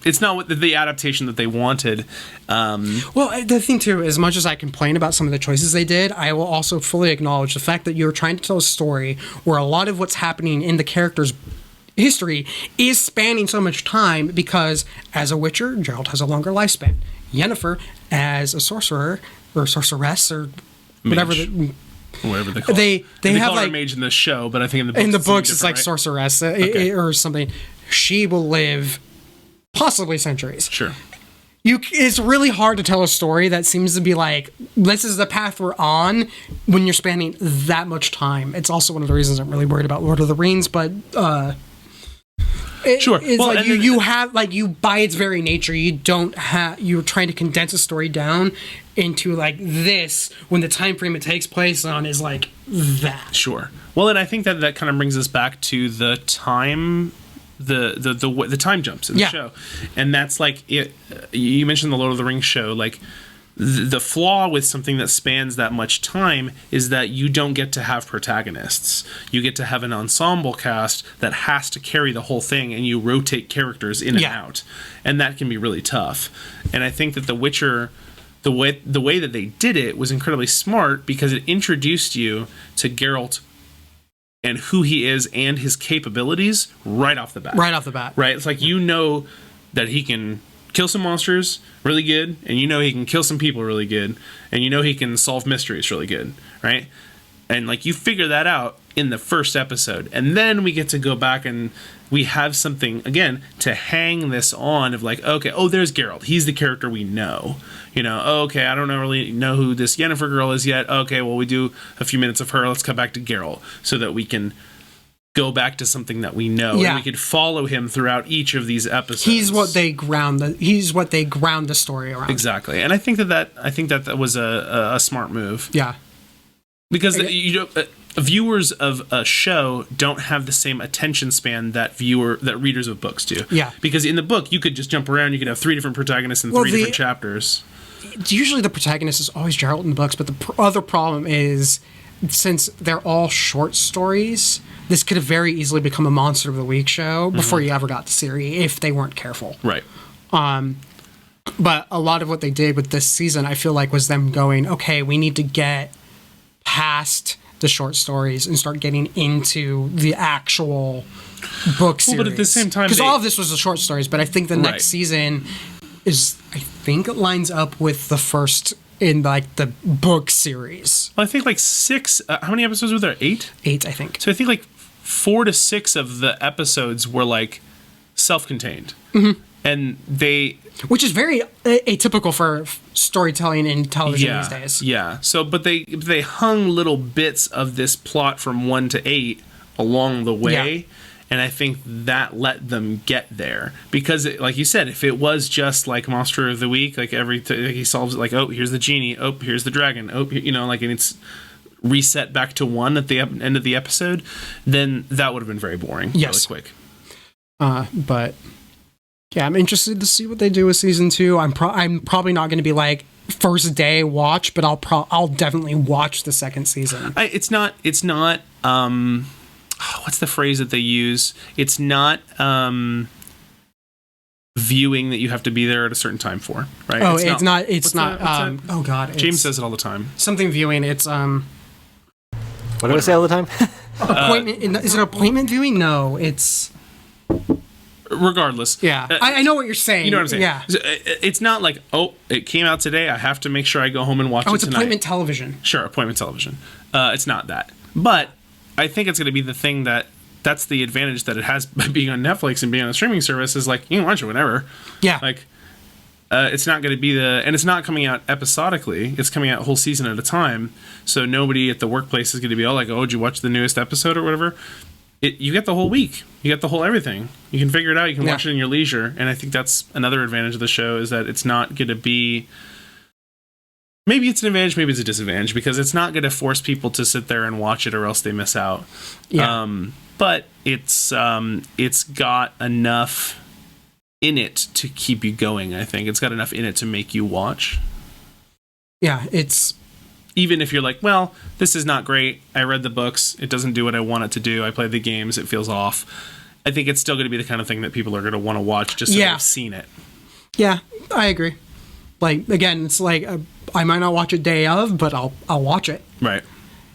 It's not what the adaptation that they wanted. Well, the thing too, as much as I complain about some of the choices they did, I will also fully acknowledge the fact that you're trying to tell a story where a lot of what's happening in the character's history is spanning so much time, because as a Witcher, Geralt has a longer lifespan. Yennefer, as a sorcerer or sorceress or whatever whatever they call they have call her mage in the show, but I think in the books it's like sorceress or something. She will live possibly centuries. Sure. It's really hard to tell a story that seems to be like, this is the path we're on when you're spanning that much time. It's also one of the reasons I'm really worried about Lord of the Rings, but Sure. It's Well, like you have, like, you by its very nature, you're trying to condense a story down into like this when the time frame it takes place on is like that. Sure. Well, and I think that kind of brings us back to the time, the time jumps in the show, and that's like it. You mentioned the Lord of the Rings show, like. The flaw with something that spans that much time is that you don't get to have protagonists. You get to have an ensemble cast that has to carry the whole thing, and you rotate characters in and out, and that can be really tough. And I think that The Witcher, the way that they did it was incredibly smart because it introduced you to Geralt and who he is and his capabilities right off the bat. Right? It's like, you know that he can kill some monsters really good, and you know he can kill some people really good, and you know he can solve mysteries really good, right? And like, you figure that out in the first episode, and then we get to go back and we have something again to hang this on of like, okay, oh, there's Geralt, he's the character we know, you know. Oh, okay, I don't really know who this Yennefer girl is yet. Okay, well, we do a few minutes of her, let's come back to Geralt so that we can go back to something that we know, and we could follow him throughout each of these episodes. He's what they ground the story around. Exactly, and I think that was a smart move. Yeah, because viewers of a show don't have the same attention span that readers of books do. Yeah, because in the book you could just jump around. You could have 3 different protagonists in 3 different chapters. Usually the protagonist is always Geralt in the books, but the other problem is, since they're all short stories, this could have very easily become a Monster of the Week show before you ever got to Ciri if they weren't careful. Right. But a lot of what they did with this season, I feel like, was them going, okay, we need to get past the short stories and start getting into the actual book series. Well, but at the same time, because all of this was the short stories, but I think the next season it lines up with the first in like the book series. Well, I think like 6. How many episodes were there? 8? 8, I think. So I think like 4 to 6 of the episodes were like self-contained, and which is very atypical for storytelling in television these days. Yeah. So, but they hung little bits of this plot from 1 to 8 along the way. Yeah. And I think that let them get there because, like you said, if it was just like Monster of the Week, like he solves it, like, oh, here's the genie, oh, here's the dragon, oh, you know, like, and it's reset back to 1 at the end of the episode, then that would have been very boring. Yes. Really quick. But yeah, I'm interested to see what they do with season 2. I'm probably not going to be like first day watch, but I'll definitely watch the second season. It's not. What's the phrase that they use? It's not viewing that you have to be there at a certain time for, right? Oh, it's not. Oh God, James says it all the time. Something viewing. It's What do I say all the time? Appointment. Is it appointment viewing? No, it's. Regardless. Yeah, I know what you're saying. You know what I'm saying? Yeah. It's not like, oh, it came out today, I have to make sure I go home and watch it tonight. Oh, it's appointment television. Sure, appointment television. It's not that, but I think it's going to be the thing that's the advantage that it has by being on Netflix and being on a streaming service is like, you can watch it whenever. Yeah. Like, it's not going to be and it's not coming out episodically. It's coming out a whole season at a time. So nobody at the workplace is going to be all like, oh, did you watch the newest episode or whatever? You get the whole week. You get the whole everything. You can figure it out. You can watch it in your leisure. And I think that's another advantage of the show is that it's not going to be... Maybe it's an advantage, maybe it's a disadvantage, because it's not going to force people to sit there and watch it or else they miss out. Yeah. But it's got enough in it to keep you going, I think. It's got enough in it to make you watch. Yeah, it's... Even if you're like, well, this is not great. I read the books. It doesn't do what I want it to do. I played the games. It feels off. I think it's still going to be the kind of thing that people are going to want to watch just so they've seen it. Yeah, I agree. Like, again, it's like... I might not watch it day of, but I'll watch it. Right.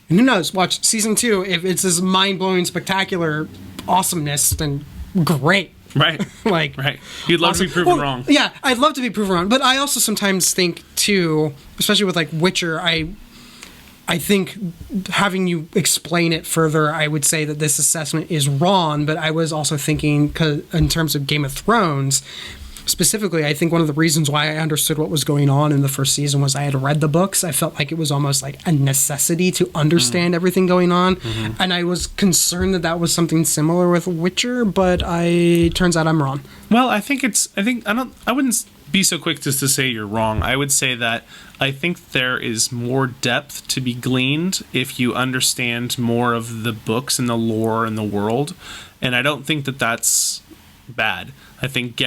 And who knows? Watch season 2. If it's this mind-blowing, spectacular awesomeness, then great. Right. Like, right. You'd love to be proven wrong. Yeah, I'd love to be proven wrong. But I also sometimes think, too, especially with, like, Witcher, I think having you explain it further, I would say that this assessment is wrong. But I was also thinking, 'cause in terms of Game of Thrones... specifically, I think one of the reasons why I understood what was going on in the first season was I had read the books. I felt like it was almost like a necessity to understand everything going on. And I was concerned that that was something similar with Witcher, but turns out I'm wrong. Well, I wouldn't be so quick just to say you're wrong. I would say that I think there is more depth to be gleaned if you understand more of the books and the lore and the world. And I don't think that that's bad. I think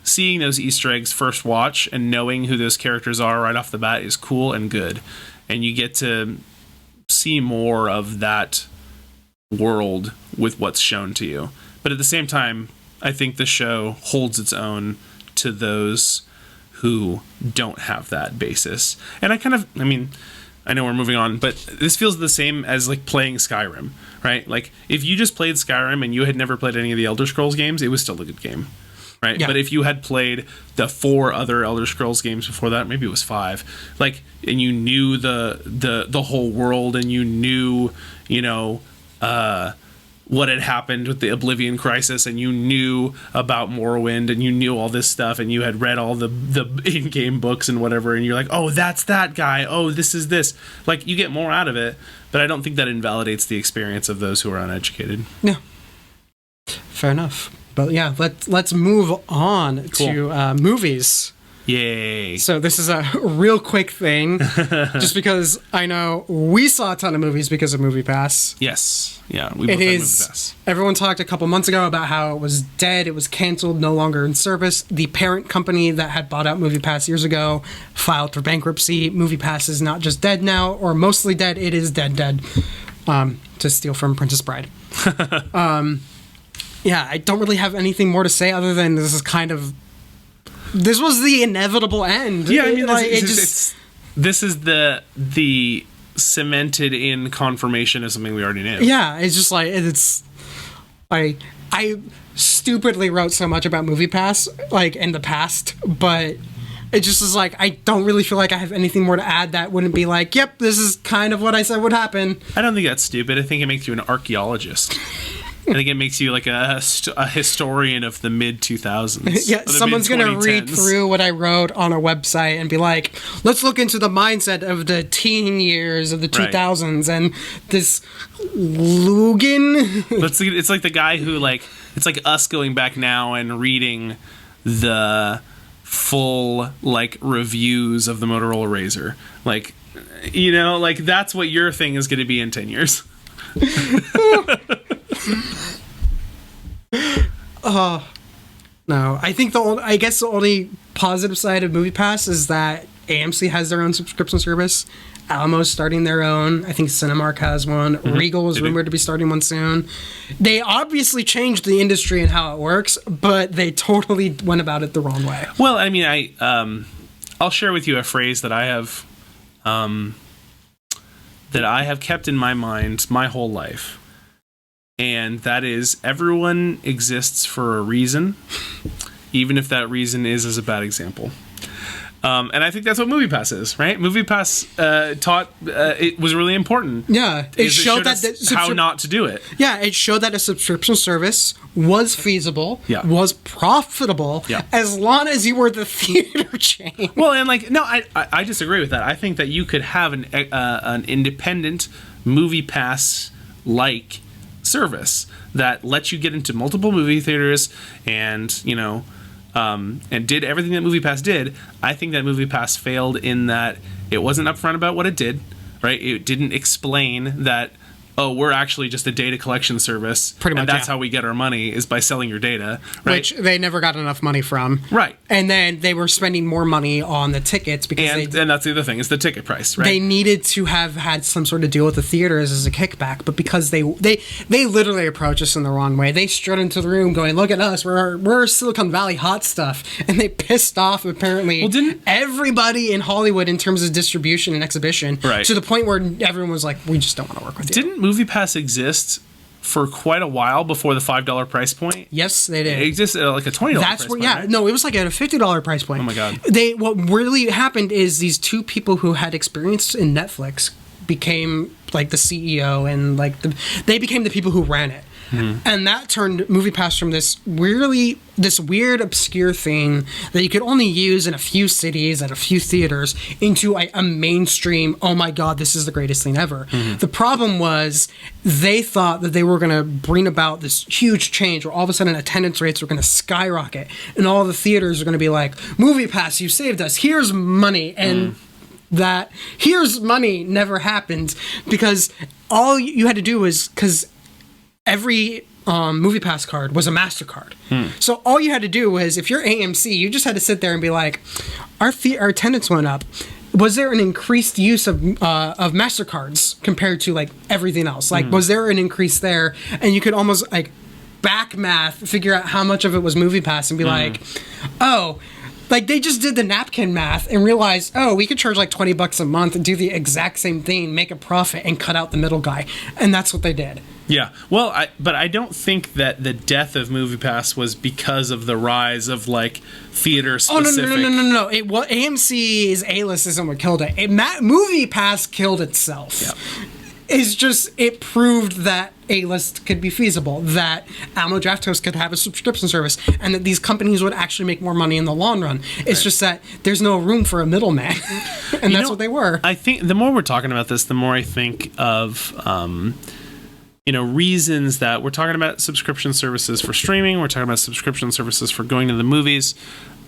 seeing those Easter eggs first watch and knowing who those characters are right off the bat is cool and good. And you get to see more of that world with what's shown to you. But at the same time, I think the show holds its own to those who don't have that basis. And I know we're moving on, but this feels the same as like playing Skyrim, right? Like if you just played Skyrim and you had never played any of the Elder Scrolls games, it was still a good game, right? Yeah. But if you had played the 4 other Elder Scrolls games before that, maybe it was 5, like, and you knew the whole world, and you knew, what had happened with the Oblivion Crisis, and you knew about Morrowind, and you knew all this stuff, and you had read all the in-game books and whatever, and you're like, oh, that's that guy, oh, this is this. Like, you get more out of it, but I don't think that invalidates the experience of those who are uneducated. Yeah. Fair enough. But yeah, let's move on to movies. Yay. So this is a real quick thing, just because I know we saw a ton of movies because of MoviePass. Yes. Yeah, we both had MoviePass. Everyone talked a couple months ago about how it was dead, it was canceled, no longer in service. The parent company that had bought out MoviePass years ago filed for bankruptcy. MoviePass is not just dead now, or mostly dead, it is dead. To steal from Princess Bride. Yeah, I don't really have anything more to say other than this was the inevitable end. Yeah, I mean, this is the cemented in confirmation of something we already knew. Yeah, it's just like I stupidly wrote so much about MoviePass like in the past, but it just is like I don't really feel like I have anything more to add that wouldn't be like, yep, this is kind of what I said would happen. I don't think that's stupid. I think it makes you an archaeologist. I think it makes you like a historian of the mid-2000s. Yeah, someone's going to read through what I wrote on a website and be like, let's look into the mindset of the teen years of the 2000s and this Logan. It's like the guy who it's like us going back now and reading the full reviews of the Motorola Razr. That's what your thing is going to be in 10 years. No, I think the only positive side of MoviePass is that AMC has their own subscription service. Alamo's starting their own. I think Cinemark has one. Mm-hmm. Regal is rumored to be starting one soon. They obviously changed the industry and how it works, but they totally went about it the wrong way. Well, I mean, I'll share with you a phrase that I have kept in my mind my whole life. And that is, everyone exists for a reason, even if that reason is as a bad example. And I think that's what MoviePass is, right? MoviePass taught it was really important. Yeah, it showed that how not to do it. Yeah, it showed that a subscription service was feasible, was profitable, as long as you were the theater chain. Well, and I disagree with that. I think that you could have an independent MoviePass service that lets you get into multiple movie theaters and did everything that MoviePass did. I think that MoviePass failed in that it wasn't upfront about what it did, right? It didn't explain that, oh, we're actually just a data collection service. Pretty much, and that's how we get our money, is by selling your data, right? Which they never got enough money from. Right. And then they were spending more money on the tickets because and that's the other thing, is the ticket price, right? They needed to have had some sort of deal with the theaters as a kickback, but because they literally approached us in the wrong way. They strode into the room going, look at us, we're Silicon Valley hot stuff. And they pissed off, apparently, everybody in Hollywood in terms of distribution and exhibition, right, to the point where everyone was like, we just don't want to work with you. Didn't MoviePass exist for quite a while before the $5 price point? Yes, they did. It existed at like a $20 price point, right? No, it was like at a $50 price point. Oh my God. What really happened is these two people who had experience in Netflix became like the CEO and they became the people who ran it. And that turned MoviePass from this weird, obscure thing that you could only use in a few cities and a few theaters into a mainstream, oh my God, this is the greatest thing ever. The problem was they thought that they were going to bring about this huge change where all of a sudden attendance rates were going to skyrocket and all the theaters are going to be like, MoviePass, you saved us, here's money. And that here's money never happened, because all you had to do was, because every MoviePass card was a MasterCard. So all you had to do was, if you're AMC, you just had to sit there and be like, our attendance went up. Was there an increased use of MasterCards compared to like everything else? Like, was there an increase there? And you could almost like back math, figure out how much of it was MoviePass and be like, oh, like they just did the napkin math and realized, oh, we could charge like $20 a month and do the exact same thing, make a profit, and cut out the middle guy. And that's what they did. Yeah, well, but I don't think that the death of MoviePass was because of the rise of like theater specific. Oh no! AMC's A-list isn't what killed it. MoviePass killed itself. Yeah. It's just, it proved that A-list could be feasible, that Alamo Drafthouse could have a subscription service, and that these companies would actually make more money in the long run. It's just that there's no room for a middleman, and that's what they were. I think the more we're talking about this, the more I think of reasons that we're talking about subscription services for streaming, we're talking about subscription services for going to the movies.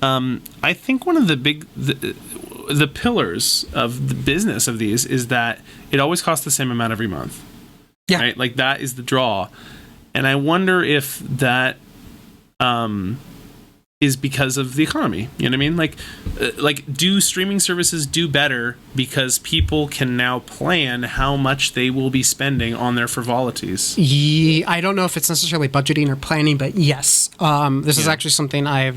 I think one of the pillars of the business of these is that it always costs the same amount every month. Yeah. Right? Like that is the draw. And I wonder if that is because of the economy. You know what I mean? Like do streaming services do better because people can now plan how much they will be spending on their frivolities? Yeah, I don't know if it's necessarily budgeting or planning, but yes. This is actually something I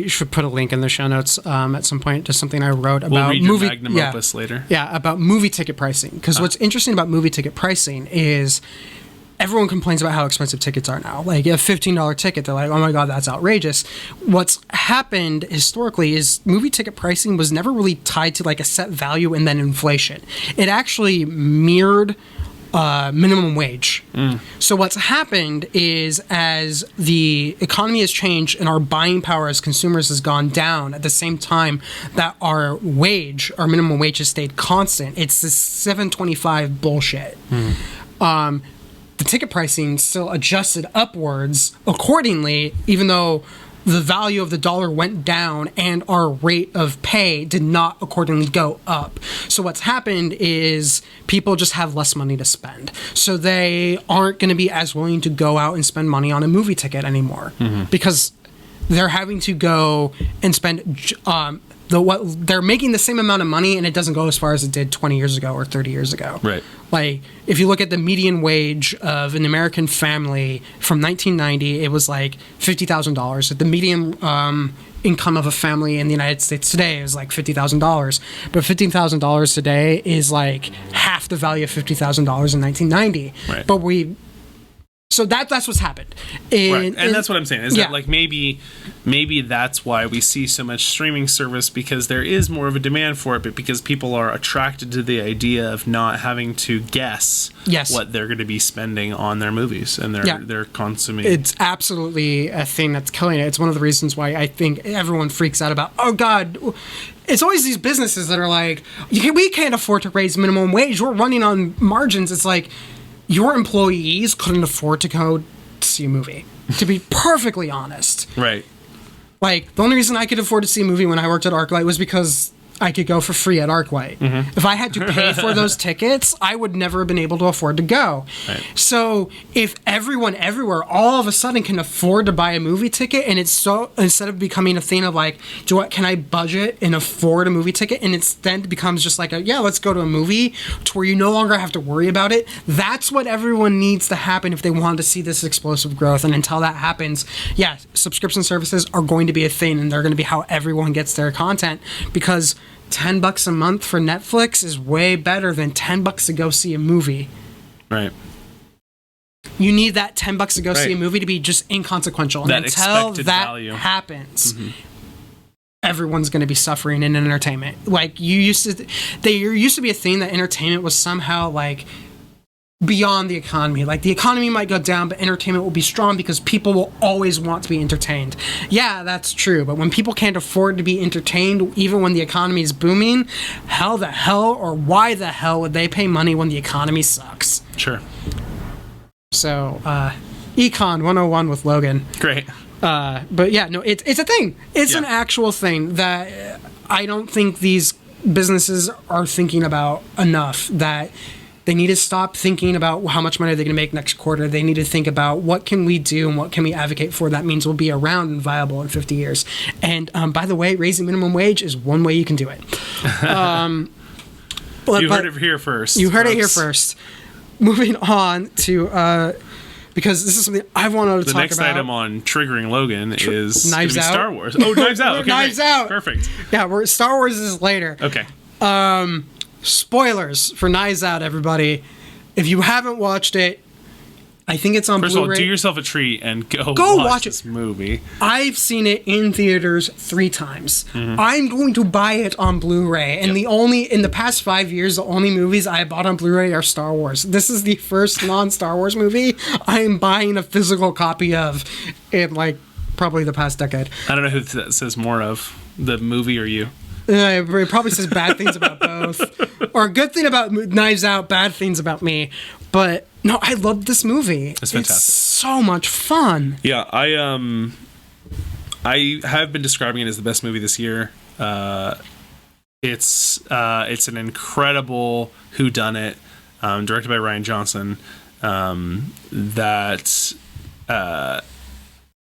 should put a link in the show notes at some point to something I wrote about we'll read your magnum opus later. Yeah, about movie ticket pricing. Because what's interesting about movie ticket pricing is everyone complains about how expensive tickets are now. Like a $15 ticket, they're like, oh my God, that's outrageous. What's happened historically is movie ticket pricing was never really tied to like a set value and then inflation. It actually mirrored minimum wage. So what's happened is, as the economy has changed and our buying power as consumers has gone down at the same time that our minimum wage has stayed constant, it's this $7.25 bullshit. The ticket pricing still adjusted upwards accordingly, even though the value of the dollar went down and our rate of pay did not accordingly go up. So what's happened is people just have less money to spend. So they aren't going to be as willing to go out and spend money on a movie ticket anymore, because they're having to go and spend they're making the same amount of money, and it doesn't go as far as it did 20 years ago or 30 years ago. Right. Like, if you look at the median wage of an American family from 1990, it was like $50,000. The median income of a family in the United States today is like $50,000. But $15,000 today is like half the value of $50,000 in 1990. Right. But so that's what's happened. And that's what I'm saying, is that like maybe that's why we see so much streaming service, because there is more of a demand for it, but because people are attracted to the idea of not having to guess what they're going to be spending on their movies and their consuming. It's absolutely a thing that's killing it. It's one of the reasons why I think everyone freaks out about, oh God, it's always these businesses that are like, we can't afford to raise minimum wage, we're running on margins. It's like, your employees couldn't afford to go see a movie, to be perfectly honest. Right. Like, the only reason I could afford to see a movie when I worked at ArcLight was because I could go for free at ArcLight. If I had to pay for those tickets, I would never have been able to afford to go. Right. So if everyone everywhere all of a sudden can afford to buy a movie ticket, and it's so, instead of becoming a thing of like, can I budget and afford a movie ticket, and it then becomes just like let's go to a movie, to where you no longer have to worry about it. That's what everyone needs to happen if they want to see this explosive growth. And until that happens, subscription services are going to be a thing, and they're going to be how everyone gets their content, because $10 a month for Netflix is way better than $10 to go see a movie. Right. You need that $10 to go see a movie to be just inconsequential. And that until expected that value happens, everyone's going to be suffering in entertainment. Like, there used to be a thing that entertainment was somehow like beyond the economy. Like, the economy might go down, but entertainment will be strong because people will always want to be entertained. Yeah, that's true. But when people can't afford to be entertained, even when the economy is booming, how the hell or why the hell would they pay money when the economy sucks? Sure. So, Econ 101 with Logan. Great. But yeah, no, it's a thing. It's an actual thing that I don't think these businesses are thinking about enough, that they need to stop thinking about how much money they're going to make next quarter. They need to think about what can we do and what can we advocate for that means we'll be around and viable in 50 years. And by the way, raising minimum wage is one way you can do it. You heard it here first. You heard it here first. Moving on to... because this is something I wanted to talk about. The next item on triggering Logan is Knives Out. Star Wars. Oh, Knives Out. Okay, Knives great. Out. Perfect. Yeah, Star Wars is later. Okay. Spoilers for Knives Out, everybody. If you haven't watched it, I think it's on First Blu-ray. of all, do yourself a treat and go watch this movie. I've seen it in theaters 3 times. Mm-hmm. I'm going to buy it on Blu-ray. And in the past 5 years, the only movies I bought on Blu-ray are Star Wars. This is the first non-Star Wars movie I am buying a physical copy of in, like, probably the past decade. I don't know who that says more of, the movie or you. It probably says bad things about both. Or a good thing about Knives Out, bad things about me. But no, I love this movie. It's fantastic. It's so much fun. Yeah, I have been describing it as the best movie this year. It's an incredible whodunit, directed by Rian Johnson, that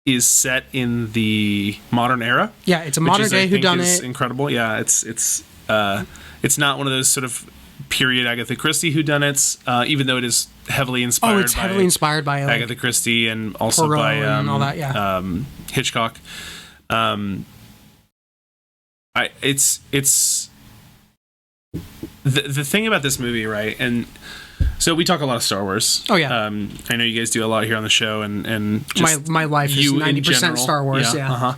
is set in the modern era. Yeah, it's a modern day whodunit. Is incredible. Yeah, it's not one of those sort of period Agatha Christie whodunits, even though it is heavily inspired. Oh, it's heavily inspired by like, Agatha Christie and also Poirot by and all that. Yeah, Hitchcock. It's the thing about this movie, right? And so we talk a lot of Star Wars. Oh yeah. I know you guys do a lot here on the show, and just my life is 90% Star Wars. Yeah.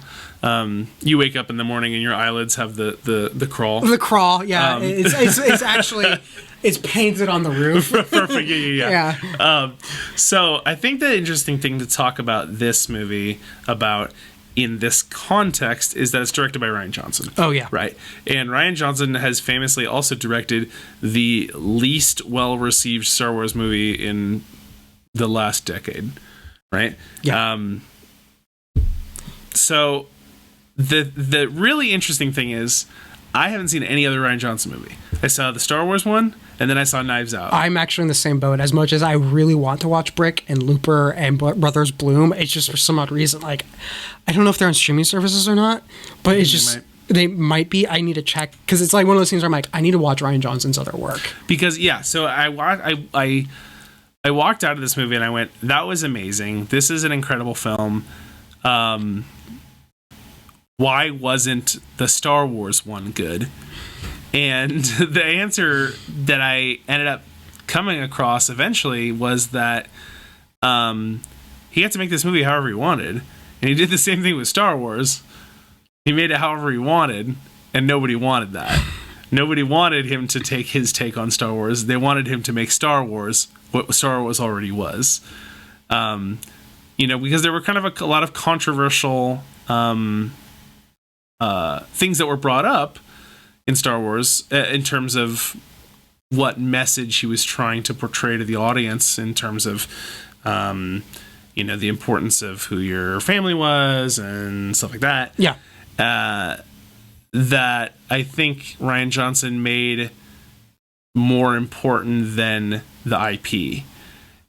You wake up in the morning and your eyelids have the crawl. The crawl. Yeah. It's actually it's painted on the roof. Perfect. Yeah. Yeah. So I think the interesting thing to talk about this movie about in this context is that it's directed by Rian Johnson. Oh, yeah. Right. And Rian Johnson has famously also directed the least well-received Star Wars movie in the last decade. Right? Yeah. So the really interesting thing is I haven't seen any other Rian Johnson movie. I saw the Star Wars one, and then I saw Knives Out. I'm actually in the same boat. As much as I really want to watch Brick and Looper and Brothers Bloom, it's just for some odd reason. Like, I don't know if they're on streaming services or not, but it's just they might be. I need to check because it's like one of those things where I'm like, I need to watch Rian Johnson's other work. Because so I walked out of this movie and I went, that was amazing. This is an incredible film. Why wasn't the Star Wars one good? And the answer that I ended up coming across eventually was that he had to make this movie however he wanted. And he did the same thing with Star Wars. He made it however he wanted, and nobody wanted that. Nobody wanted him to take his take on Star Wars. They wanted him to make Star Wars what Star Wars already was. Because there were kind of a lot of controversial things that were brought up in Star Wars in terms of what message he was trying to portray to the audience in terms of, the importance of who your family was and stuff like that. Yeah. That I think Rian Johnson made more important than the IP.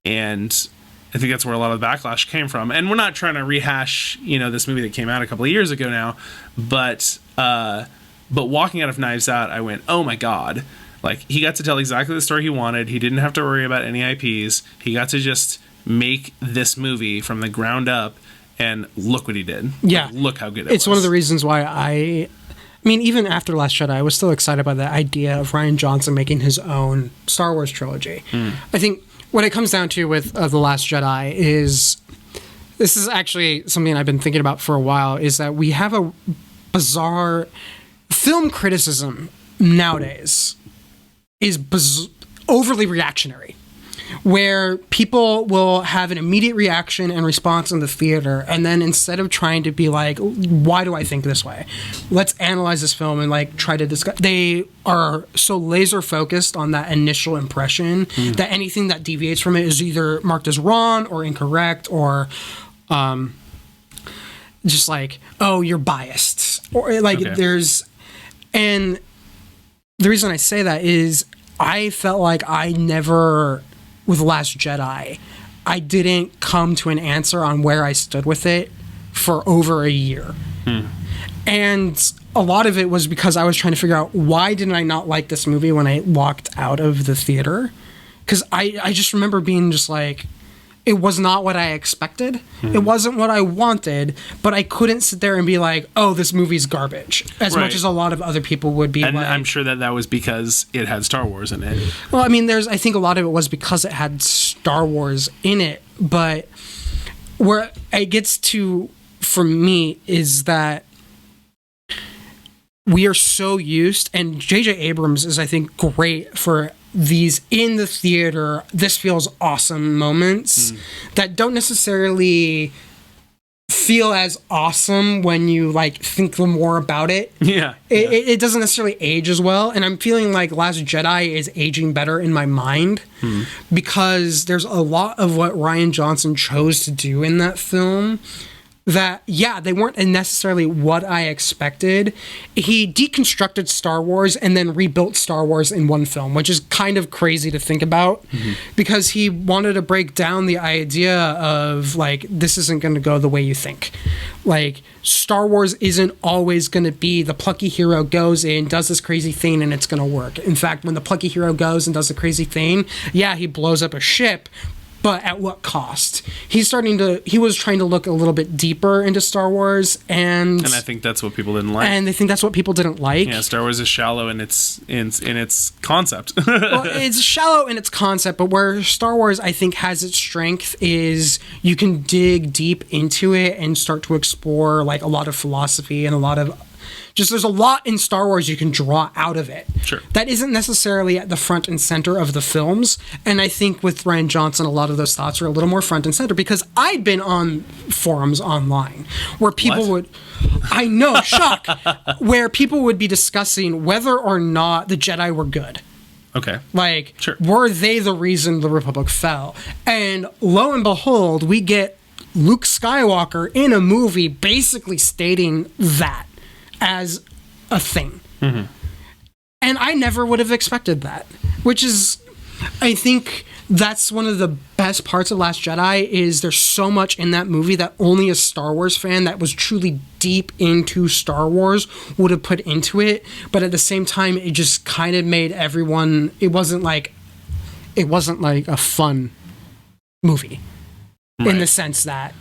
And I think that's where a lot of the backlash came from. And we're not trying to rehash, this movie that came out a couple of years ago now, but walking out of Knives Out, I went, oh my God. Like, he got to tell exactly the story he wanted. He didn't have to worry about any IPs. He got to just make this movie from the ground up, and look what he did. Yeah. Like, look how good it was. It's one of the reasons why I mean, even after Last Jedi, I was still excited by the idea of Rian Johnson making his own Star Wars trilogy. I think what it comes down to with The Last Jedi is, this is actually something I've been thinking about for a while, is that we have a bizarre film criticism nowadays is overly reactionary. where people will have an immediate reaction and response in the theater, and then instead of trying to be like, why do I think this way, let's analyze this film and like try to discuss, they are so laser focused on that initial impression that anything that deviates from it is either marked as wrong or incorrect, or just like, oh, you're biased, or like there's, and the reason I say that is I felt like I never, with Last Jedi, I didn't come to an answer on where I stood with it for over a year. And a lot of it was because I was trying to figure out, why didn't I not like this movie when I walked out of the theater? Because I just remember being just like, it was not what I expected. It wasn't what I wanted, but I couldn't sit there and be like, oh, this movie's garbage, as much as a lot of other people would be. And like, I'm sure that was because it had Star Wars in it. Well, I mean, I think a lot of it was because it had Star Wars in it, but where it gets to, for me, is that we are so used, and J.J. Abrams is, I think, great for these in the theater, this feels awesome moments that don't necessarily feel as awesome when you like think more about it. It doesn't necessarily age as well, and I'm feeling like Last Jedi is aging better in my mind because there's a lot of what Rian Johnson chose to do in that film that, they weren't necessarily what I expected. He deconstructed Star Wars and then rebuilt Star Wars in one film, which is kind of crazy to think about because he wanted to break down the idea of, like, this isn't going to go the way you think. Like, Star Wars isn't always going to be the plucky hero goes in, does this crazy thing, and it's going to work. In fact, when the plucky hero goes and does the crazy thing, he blows up a ship, but at what cost? He was trying to look a little bit deeper into Star Wars, and I think that's what people didn't like. And they think that's what people didn't like. Yeah, Star Wars is shallow in its concept. Well, it's shallow in its concept, but where Star Wars, I think, has its strength is you can dig deep into it and start to explore like a lot of philosophy and a lot of there's a lot in Star Wars you can draw out of it. Sure. That isn't necessarily at the front and center of the films. And I think with Rian Johnson, a lot of those thoughts are a little more front and center because I'd been on forums online where people would, I know, shock, where people would be discussing whether or not the Jedi were good. Okay. Like, sure. Were they the reason the Republic fell? And lo and behold, we get Luke Skywalker in a movie basically stating that as a thing. And I never would have expected that, which is, I think that's one of the best parts of Last Jedi is there's so much in that movie that only a Star Wars fan that was truly deep into Star Wars would have put into it, but at the same time it just kind of made everyone, it wasn't like a fun movie in the sense that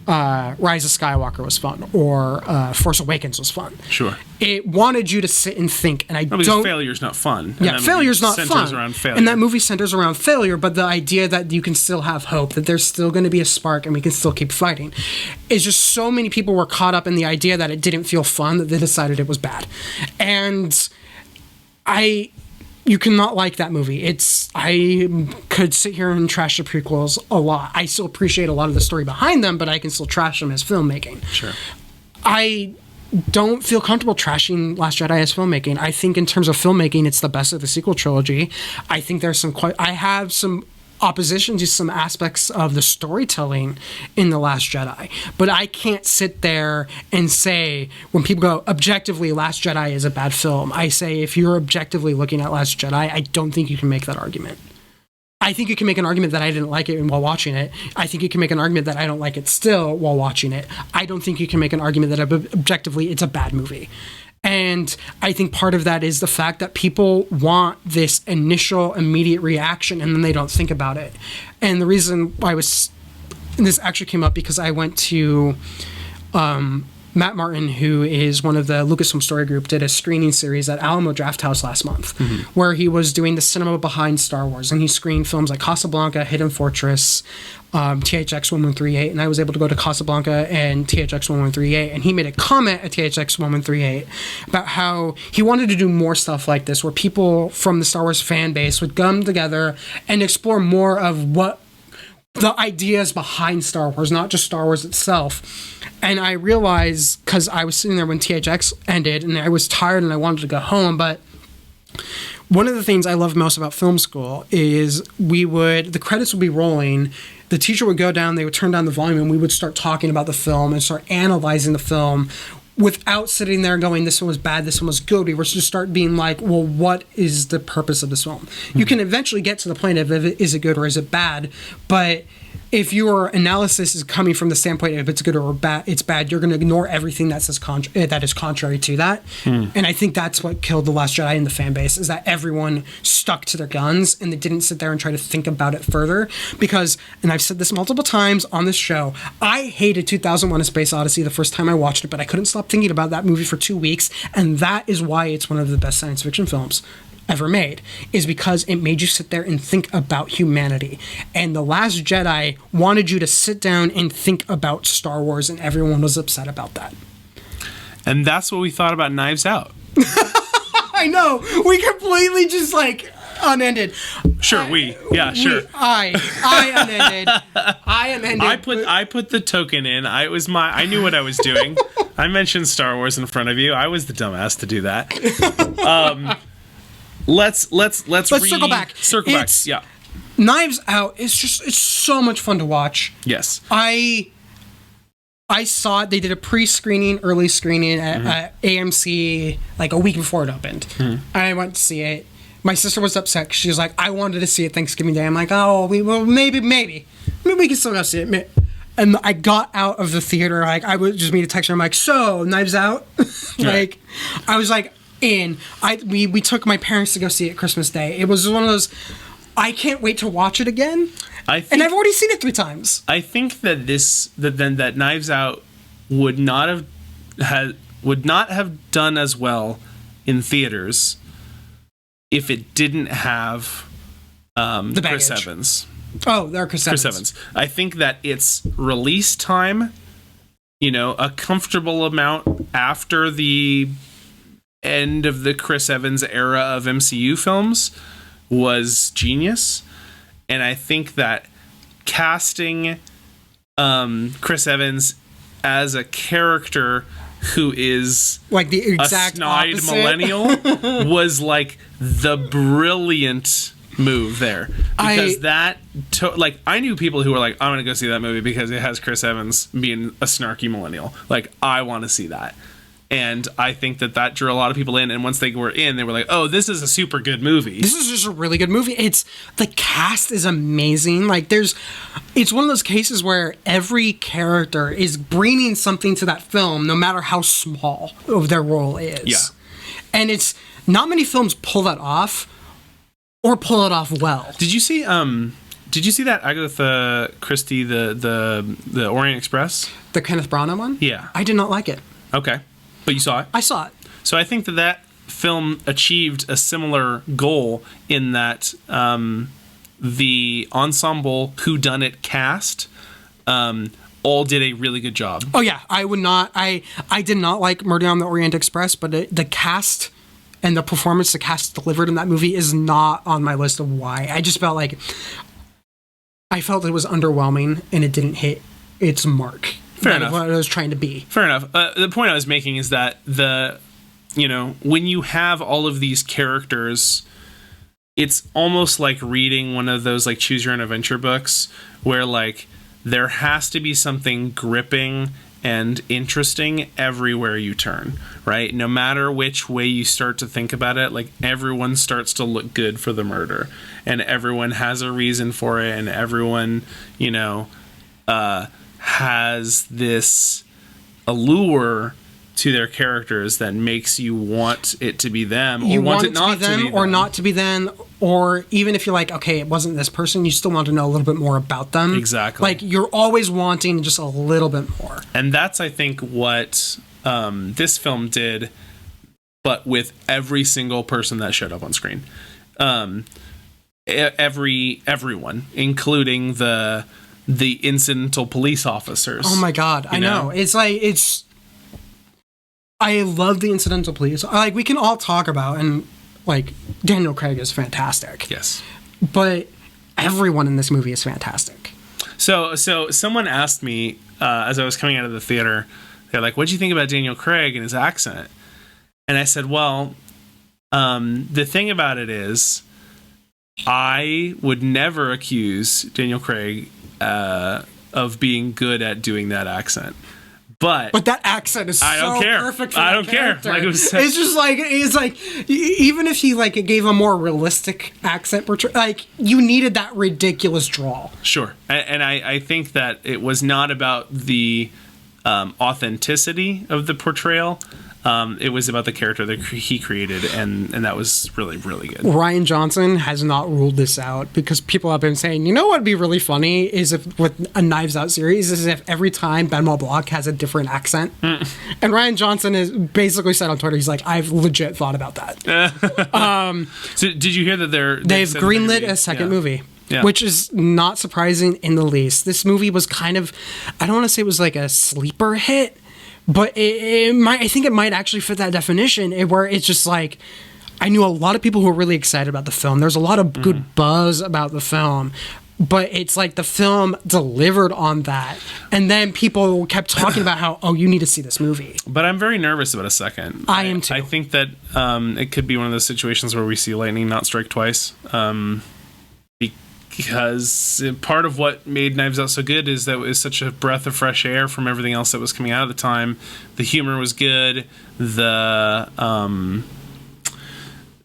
Rise of Skywalker was fun, or Force Awakens was fun. Sure. It wanted you to sit and think, and because failure's not fun. Yeah, failure's not fun. Centers around failure. And that movie centers around failure, but the idea that you can still have hope, that there's still going to be a spark, and we can still keep fighting, is just so many people were caught up in the idea that it didn't feel fun that they decided it was bad, and you cannot like that movie. I could sit here and trash the prequels a lot. I still appreciate a lot of the story behind them, but I can still trash them as filmmaking. Sure. I don't feel comfortable trashing Last Jedi as filmmaking. I think in terms of filmmaking, it's the best of the sequel trilogy. I think there's I have some opposition to some aspects of the storytelling in The Last Jedi, but I can't sit there and say, when people go objectively Last Jedi is a bad film, I say if you're objectively looking at Last Jedi, I don't think you can make that argument. I think you can make an argument that I didn't like it while watching it. I think you can make an argument that I don't like it still while watching it. I don't think you can make an argument that objectively it's a bad movie. And I think part of that is the fact that people want this initial immediate reaction and then they don't think about it. And the reason why this actually came up because I went to Matt Martin, who is one of the Lucasfilm Story Group, did a screening series at Alamo Drafthouse last month, where he was doing the cinema behind Star Wars, and he screened films like Casablanca, Hidden Fortress, THX 1138, and I was able to go to Casablanca and THX 1138, and he made a comment at THX 1138 about how he wanted to do more stuff like this, where people from the Star Wars fan base would come together and explore more of what the ideas behind Star Wars, not just Star Wars itself. And I realized, because I was sitting there when THX ended, and I was tired and I wanted to go home, but one of the things I love most about film school is the credits would be rolling, the teacher would go down, they would turn down the volume, and we would start talking about the film and start analyzing the film without sitting there going, this one was bad, this one was good. We were just start being like, well, what is the purpose of this film? You can eventually get to the point of, is it good or is it bad? But if your analysis is coming from the standpoint of if it's good or bad, it's bad, you're going to ignore everything that says that is contrary to that. And I think that's what killed The Last Jedi in the fan base, is that everyone stuck to their guns and they didn't sit there and try to think about it further. Because, and I've said this multiple times on this show, I hated 2001: A Space Odyssey the first time I watched it, but I couldn't stop thinking about that movie for 2 weeks, and that is why it's one of the best science fiction films ever made, is because it made you sit there and think about humanity. And The Last Jedi wanted you to sit down and think about Star Wars, and everyone was upset about that. And that's what we thought about Knives Out. I know, we completely just like unended. Sure, sure. I unended. I put the token in. I knew what I was doing. I mentioned Star Wars in front of you. I was the dumbass to do that. Let's circle back. Circle back. Yeah. Knives Out is it's so much fun to watch. Yes. I saw it. They did a pre-screening, early screening at AMC like a week before it opened. I went to see it. My sister was upset. She was like, I wanted to see it Thanksgiving Day. I'm like, oh, maybe we can still go see it. And I got out of the theater. Like, I would just meet a text her. I'm like, so Knives Out. Like, I was like, in. We took my parents to go see it Christmas Day. It was one of those, I can't wait to watch it again. And I've already seen it 3 times. I think that Knives Out would not have done as well in theaters if it didn't have Chris Evans. Oh, there are Chris Evans. I think that its release time, a comfortable amount after the end of the Chris Evans era of MCU films, was genius. And I think that casting Chris Evans as a character who is like the exact a snide opposite millennial was like the brilliant move there, because I knew people who were like, I'm gonna go see that movie because it has Chris Evans being a snarky millennial. Like, I want to see that. And I think that drew a lot of people in. And once they were in, they were like, oh, this is a super good movie. This is just a really good movie. The cast is amazing. Like, it's one of those cases where every character is bringing something to that film, no matter how small of their role is. Yeah. And it's not many films pull that off or pull it off well. Did you see that Agatha Christie, the Orient Express? The Kenneth Branagh one? Yeah. I did not like it. Okay. But you saw it? I saw it. So I think that film achieved a similar goal in that the ensemble whodunit cast all did a really good job. Oh, yeah. I did not like Murder on the Orient Express, but the cast and the performance the cast delivered in that movie is not on my list of why. I just felt like it was underwhelming and it didn't hit its mark. Fair enough. What it was trying to be. Fair enough. The point I was making is that when you have all of these characters, it's almost like reading one of those like choose your own adventure books where like there has to be something gripping and interesting everywhere you turn, right? No matter which way you start to think about it, like everyone starts to look good for the murder and everyone has a reason for it and everyone, has this allure to their characters that makes you want it to be them, or You want want it not to be them, to be or them. not to be them, or even if you're like, okay, it wasn't this person, you still want to know a little bit more about them. Exactly. Like, you're always wanting just a little bit more. And that's, I think, what this film did, but with every single person that showed up on screen. Everyone, including the incidental police officers. Oh my god, I know. I love the incidental police. Like, we can all talk about, and like, Daniel Craig is fantastic. Yes. But everyone in this movie is fantastic. So someone asked me as I was coming out of the theater, they're like, "What'd you think about Daniel Craig and his accent?" And I said, "Well, the thing about it is, I would never accuse Daniel Craig of being good at doing that accent." But that accent is I don't care. perfect for I that don't care. character. Like, it's just like, it's like, even if he like gave a more realistic accent portrayal, like, you needed that ridiculous drawl. Sure. And I think that it was not about the authenticity of the portrayal. It was about the character that he created, and that was really, really good. Rian Johnson has not ruled this out, because people have been saying, you know what would be really funny is if, with a Knives Out series, is if every time Benoit Blanc has a different accent. And Rian Johnson has basically said on Twitter, he's like, I've legit thought about that. So did you hear that they've greenlit a second movie? Yeah. Which is not surprising in the least. This movie was kind of, I don't want to say it was like a sleeper hit, but I think it might actually fit that definition, where it's just like, I knew a lot of people who were really excited about the film. There's a lot of good buzz about the film, but it's like the film delivered on that. And then people kept talking about how, oh, you need to see this movie. But I'm very nervous about a second. I am too. I think that it could be one of those situations where we see lightning not strike twice. Because part of what made Knives Out so good is that it was such a breath of fresh air from everything else that was coming out at the time. The humor was good. The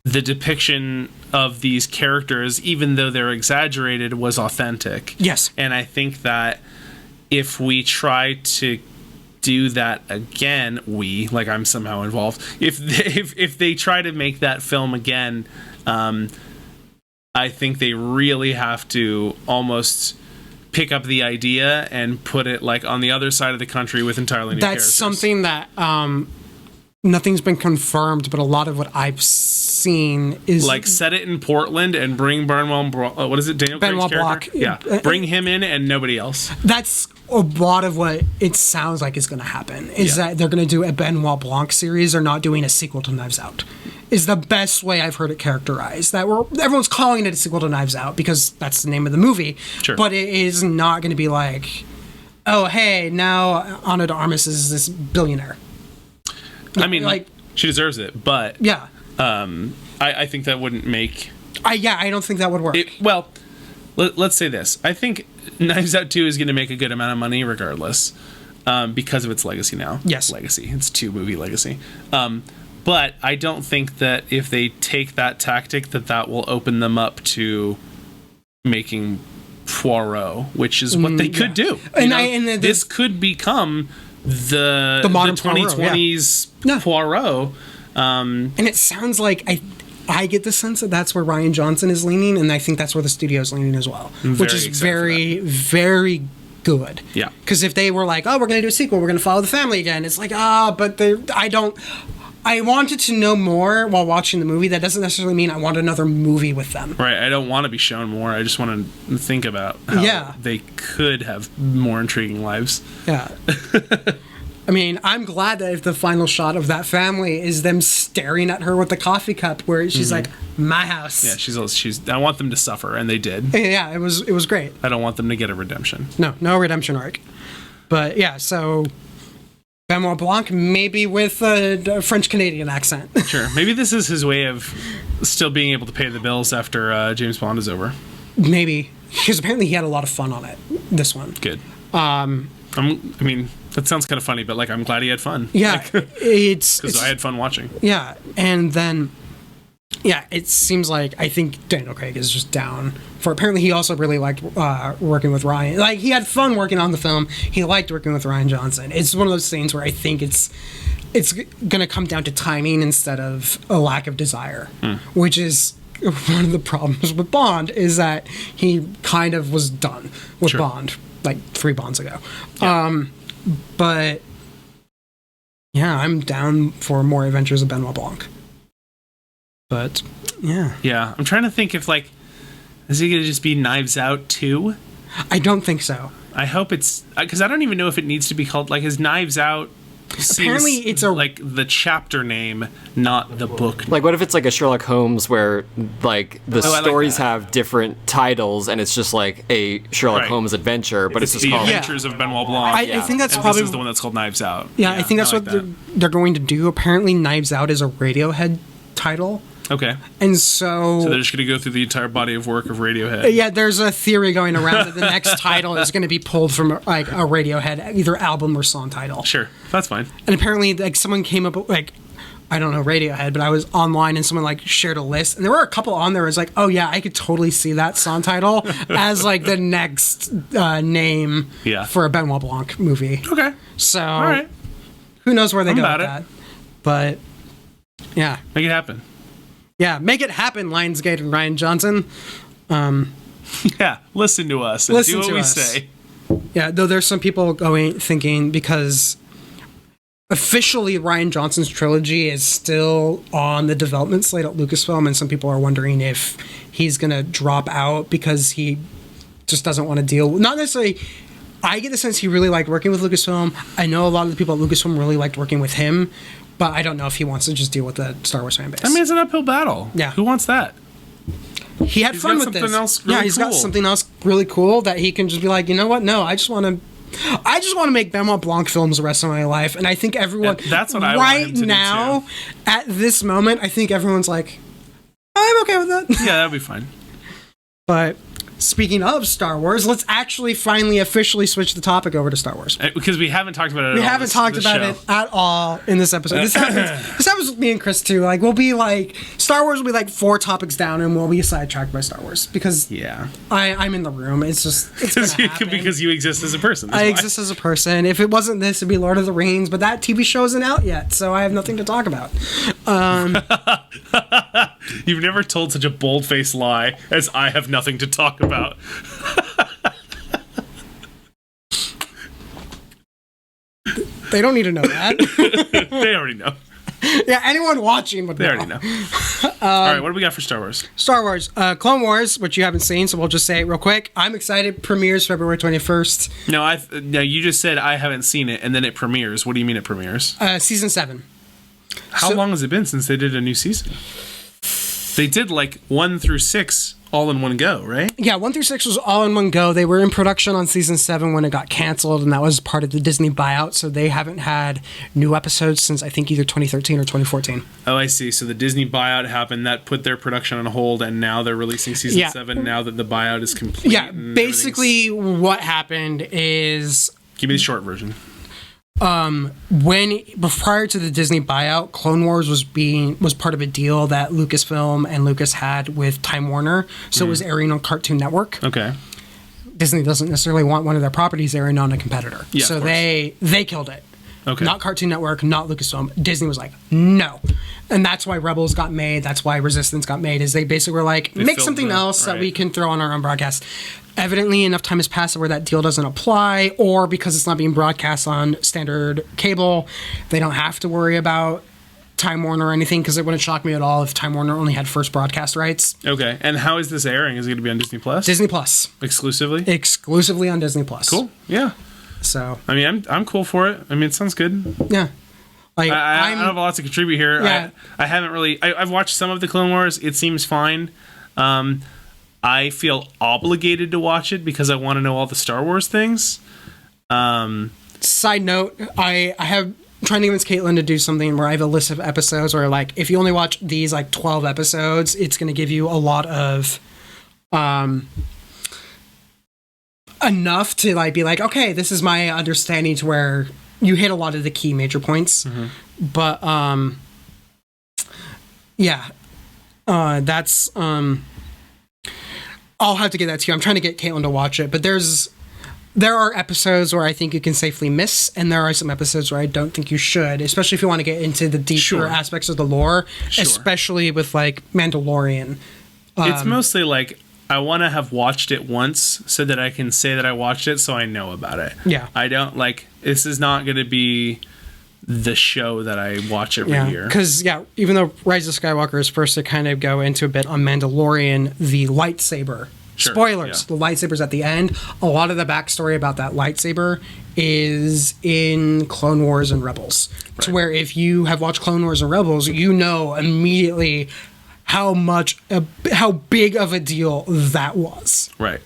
depiction of these characters, even though they're exaggerated, was authentic. Yes. And I think that if we try to do that again, like I'm somehow involved, if they try to make that film again, I think they really have to almost pick up the idea and put it like on the other side of the country with entirely new characters. That's something that nothing's been confirmed, but a lot of what I've seen is like set it in Portland and bring Benoit Daniel Benoit Craig's character? Blanc. Yeah, bring him in and nobody else. That's a lot of what it sounds like is going to happen. Is that they're going to do a Benoit Blanc series? They're not doing a sequel to Knives Out. Is the best way I've heard it characterized. Everyone's calling it a sequel to Knives Out because that's the name of the movie. Sure. But it is not going to be like, oh, hey, now Ana de Armas is this billionaire. I mean, like, she deserves it, but yeah, I think that wouldn't make. I don't think that would work. Well, let's say this. I think Knives Out 2 is going to make a good amount of money regardless, because of its legacy now. Yes, legacy. It's 2-movie legacy. But I don't think that if they take that tactic, that will open them up to making Poirot, which is what they could do. And this could become the modern 2020s Poirot. And it sounds like I get the sense that that's where Rian Johnson is leaning, and I think that's where the studio's leaning as well, which is very, very good. Yeah. Because if they were like, oh, we're going to do a sequel, we're going to follow the family again, it's like, but I wanted to know more while watching the movie. That doesn't necessarily mean I want another movie with them. Right. I don't want to be shown more. I just want to think about how they could have more intriguing lives. Yeah. I mean, I'm glad that if the final shot of that family is them staring at her with the coffee cup where she's like, my house. Yeah, she's I want them to suffer, and they did. Yeah, it was great. I don't want them to get a redemption. No redemption arc. But yeah, so Benoit Blanc, maybe with a French-Canadian accent. Sure. Maybe this is his way of still being able to pay the bills after James Bond is over. Maybe. Because apparently he had a lot of fun on it, this one. Good. I mean, that sounds kind of funny, but like, I'm glad he had fun. Yeah. Because I had fun watching. Yeah. And then, yeah, it seems like I think Daniel Craig is just down for. Apparently, he also really liked working with Ryan. Like, he had fun working on the film. He liked working with Rian Johnson. It's one of those things where I think it's it's going to come down to timing instead of a lack of desire, which is one of the problems with Bond, is that he kind of was done with Bond like 3 Bonds ago. Yeah. But yeah, I'm down for more Adventures of Benoit Blanc. But yeah, I'm trying to think if like, is it going to just be Knives Out 2? I don't think so. I hope it's, because I don't even know if it needs to be called, like, is Knives Out, apparently it's like the chapter name, not the book name. Like, what if it's like a Sherlock Holmes where, like, the stories like have different titles and it's just like a Sherlock Holmes adventure, but it's just the called Adventures of Benoit Blanc. I think that's and probably... this is the one that's called Knives Out. Yeah, I think that's what they're going to do. Apparently Knives Out is a Radiohead title. Okay. And so they're just going to go through the entire body of work of Radiohead. Yeah, there's a theory going around that the next title is going to be pulled from like a Radiohead either album or song title. Sure, that's fine. And apparently, like, someone came up with, like, I don't know, Radiohead, but I was online and someone like shared a list, and there were a couple on there. It was like, oh yeah, I could totally see that song title as like the next name for a Benoit Blanc movie. Okay. So, all right. Who knows where they go with that? But yeah, make it happen. Yeah, make it happen, Lionsgate and Rian Johnson. Yeah, listen to us and do what we say. Yeah, though there's some people thinking because officially Rian Johnson's trilogy is still on the development slate at Lucasfilm, and some people are wondering if he's going to drop out because he just doesn't want to deal. Not necessarily. I get the sense he really liked working with Lucasfilm. I know a lot of the people at Lucasfilm really liked working with him. But I don't know if he wants to just deal with the Star Wars fan base. I mean, it's an uphill battle. Yeah. Who wants that? He's fun with this. Else really he's cool. got something else really cool that he can just be like, you know what? No, I just want to make Benoit Blanc films the rest of my life. And I think everyone... That's what I want him to now, do too. At this moment, I think everyone's like, I'm okay with that. Yeah, that'd be fine. But... speaking of Star Wars, let's actually finally officially switch the topic over to Star Wars. Because we haven't talked about it at all. We haven't talked about it at all in this episode. This happens with me and Chris too. Like, we'll be like, Star Wars will be like 4 topics down and we'll be sidetracked by Star Wars. Because I'm in the room. It's just, it's gonna happen. Because you exist as a person. I exist as a person. If it wasn't this, it'd be Lord of the Rings. But that TV show isn't out yet, so I have nothing to talk about. You've never told such a bold-faced lie as I have nothing to talk about. They don't need to know that. They already know. Yeah, anyone watching would know. They already know. All right, what do we got for Star Wars? Star Wars. Clone Wars, which you haven't seen, so we'll just say it real quick. I'm excited. Premieres February 21st. No, you just said I haven't seen it, and then it premieres. What do you mean it premieres? Season 7. How long has it been since they did a new season? They did like 1 through 6 all in one go, right? Yeah, 1 through 6 was all in one go. They were in production on season 7 when it got canceled, and that was part of the Disney buyout, so they haven't had new episodes since I think either 2013 or 2014. Oh, I see. So the Disney buyout happened, that put their production on hold, and now they're releasing season 7 now that the buyout is complete. Yeah, basically what happened is... Give me the short version. Prior to the Disney buyout, Clone Wars was part of a deal that Lucasfilm and Lucas had with Time Warner, so it was airing on Cartoon Network. Okay. Disney doesn't necessarily want one of their properties airing on a competitor, yeah, so they killed it. Okay. Not Cartoon Network, not Lucasfilm. Disney was like, no. And that's why Rebels got made. That's why Resistance got made, is they basically were like, make something else that we can throw on our own broadcast. Evidently, enough time has passed where that deal doesn't apply, or because it's not being broadcast on standard cable, they don't have to worry about Time Warner or anything, because it wouldn't shock me at all if Time Warner only had first broadcast rights. Okay. And how is this airing? Is it going to be on Disney Plus? Disney Plus. Exclusively? Exclusively on Disney Plus. Cool. Yeah. So, I mean, I'm cool for it. I mean, it sounds good. Yeah. Like, I don't have a lot to contribute here. Yeah. I haven't really... I've watched some of the Clone Wars. It seems fine. I feel obligated to watch it because I want to know all the Star Wars things. Side note, I have... trying to convince Caitlin to do something where I have a list of episodes where, like, if you only watch these, like, 12 episodes, it's going to give you a lot of... enough to, like, be like, okay, this is my understanding, to where you hit a lot of the key major points. Mm-hmm. But that's I'll have to get that to you. I'm trying to get Caitlin to watch it, but there's there are episodes where I think you can safely miss, and there are some episodes where I don't think you should, especially if you want to get into the deeper aspects of the lore, especially with like Mandalorian. It's mostly like I want to have watched it once so that I can say that I watched it so I know about it. Yeah. I don't like, this is not going to be the show that I watch every year. Because, even though Rise of Skywalker is first to kind of go into a bit on Mandalorian, the lightsaber. Sure, Spoilers, the lightsaber's at the end. A lot of the backstory about that lightsaber is in Clone Wars and Rebels. Right. To where if you have watched Clone Wars and Rebels, you know immediately how big of a deal that was. Right.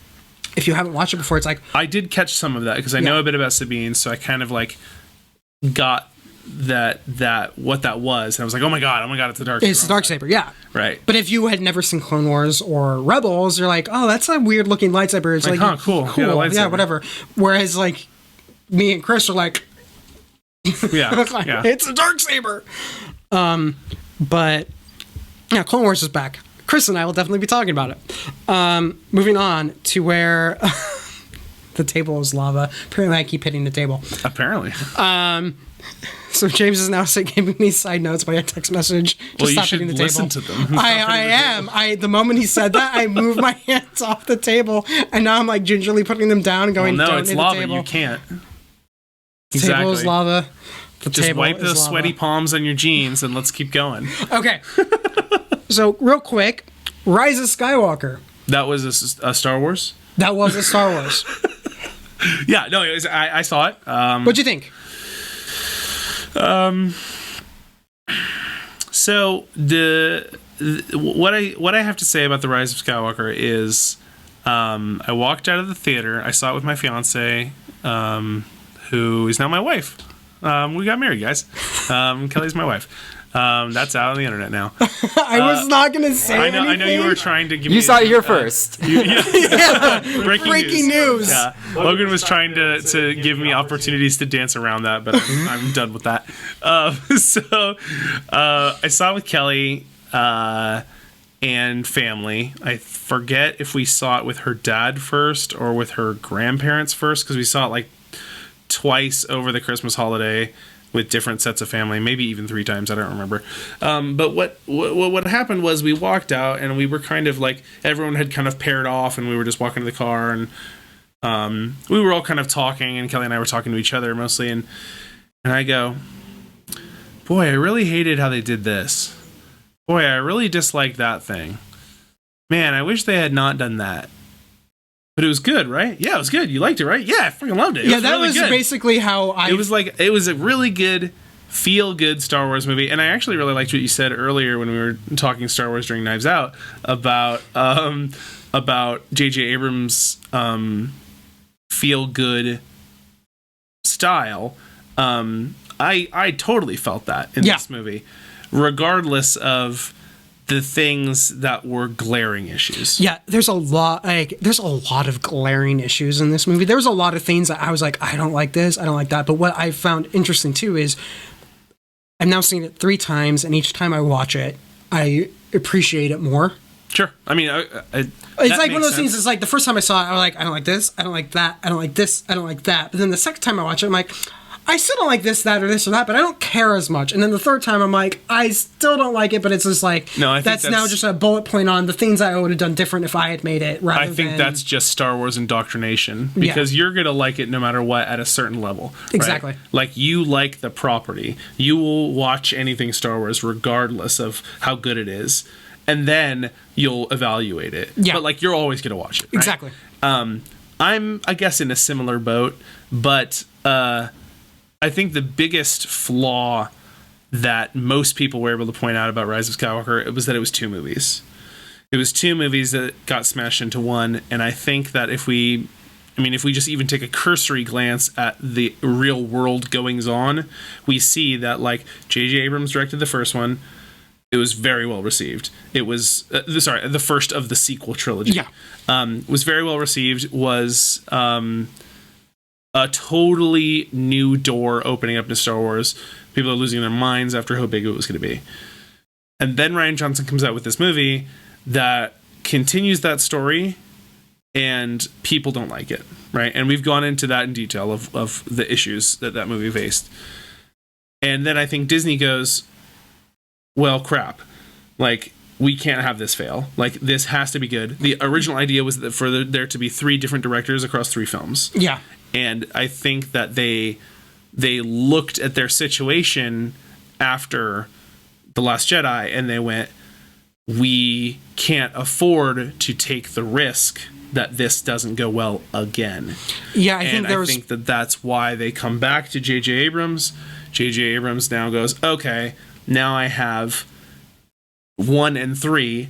If you haven't watched it before, it's like... I did catch some of that because I know a bit about Sabine, so I kind of like got that what that was, and I was like, oh my god, it's a dark saber. It's a dark saber, yeah. Right. But if you had never seen Clone Wars or Rebels, you're like, oh, that's a weird looking lightsaber. It's like huh, cool. Yeah, whatever. Whereas like me and Chris are like, it's a dark saber. But yeah, Clone Wars is back. Chris and I will definitely be talking about it. Moving on to where the table is lava. Apparently, I keep hitting the table. Apparently. So James is now giving me side notes by a text message. Well, you should listen to them. I am. The moment he said that, I moved my hands off the table, and now I'm like gingerly putting them down and going, well, no, don't it's hit lava. the table. You can't. The table is lava. Just wipe the sweaty palms on your jeans and let's keep going. Okay. So, real quick, Rise of Skywalker. That was a Star Wars? That was a Star Wars. Yeah, no, I saw it. What'd you think? So what I have to say about the Rise of Skywalker is, I walked out of the theater. I saw it with my fiance, who is now my wife. We got married, guys. Kelly's my wife. That's out on the internet now. I was not going to say anything. I know you were trying to give me... You saw it here first. Breaking news. Yeah. Logan was trying to give me opportunities to dance around that, but I'm done with that. So I saw it with Kelly and family. I forget if we saw it with her dad first or with her grandparents first, because we saw it like twice over the Christmas holiday with different sets of family, maybe even 3 times. I don't remember. But what happened was we walked out and we were kind of like, everyone had kind of paired off and we were just walking to the car, and we were all kind of talking, and Kelly and I were talking to each other mostly. And I go, boy, I really hated how they did this. Boy, I really disliked that thing. Man, I wish they had not done that. But it was good, right? Yeah, it was good. You liked it, right? Yeah, I freaking loved it. That was basically how I... It was a really good, feel-good Star Wars movie. And I actually really liked what you said earlier when we were talking Star Wars during Knives Out about J.J. Abrams' feel-good style. I totally felt that in this movie, regardless of the things that were glaring issues. Yeah, there's a lot of glaring issues in this movie. There was a lot of things that I was like, I don't like this, I don't like that. But what I found interesting too is I've now seen it 3 times, and each time I watch it, I appreciate it more. Sure. I mean, it's like one of those things. It's like the first time I saw it, I was like, I don't like this, I don't like that, I don't like this, I don't like that. But then the second time I watch it, I'm like, I still don't like this, that, or this or that, but I don't care as much. And then the third time, I'm like, I still don't like it, but it's just like, that's now just a bullet point on the things I would have done different if I had made it. I think that's just Star Wars indoctrination, because you're going to like it no matter what at a certain level. Right? Exactly. Like, you like the property. You will watch anything Star Wars regardless of how good it is, and then you'll evaluate it. Yeah. But, like, you're always going to watch it. Right? Exactly. I'm, I guess, in a similar boat, but... I think the biggest flaw that most people were able to point out about Rise of Skywalker, it was that it was 2 movies. It was 2 movies that got smashed into one, and I think that if we just even take a cursory glance at the real world goings on, we see that, like, J.J. Abrams directed the first one. It was very well received. It was the first of the sequel trilogy. Yeah, was very well received. Was a totally new door opening up to Star Wars. People are losing their minds after how big it was going to be. And then Rian Johnson comes out with this movie that continues that story, and people don't like it, right? And we've gone into that in detail of the issues that movie faced. And then I think Disney goes, well, crap. Like, we can't have this fail. Like, this has to be good. The original idea was that for there to be 3 different directors across 3 films. Yeah. And I think that they looked at their situation after The Last Jedi and they went, we can't afford to take the risk that this doesn't go well again. Yeah, I think that's why they come back to J.J. Abrams. J.J. Abrams now goes, okay, now I have 1 and 3.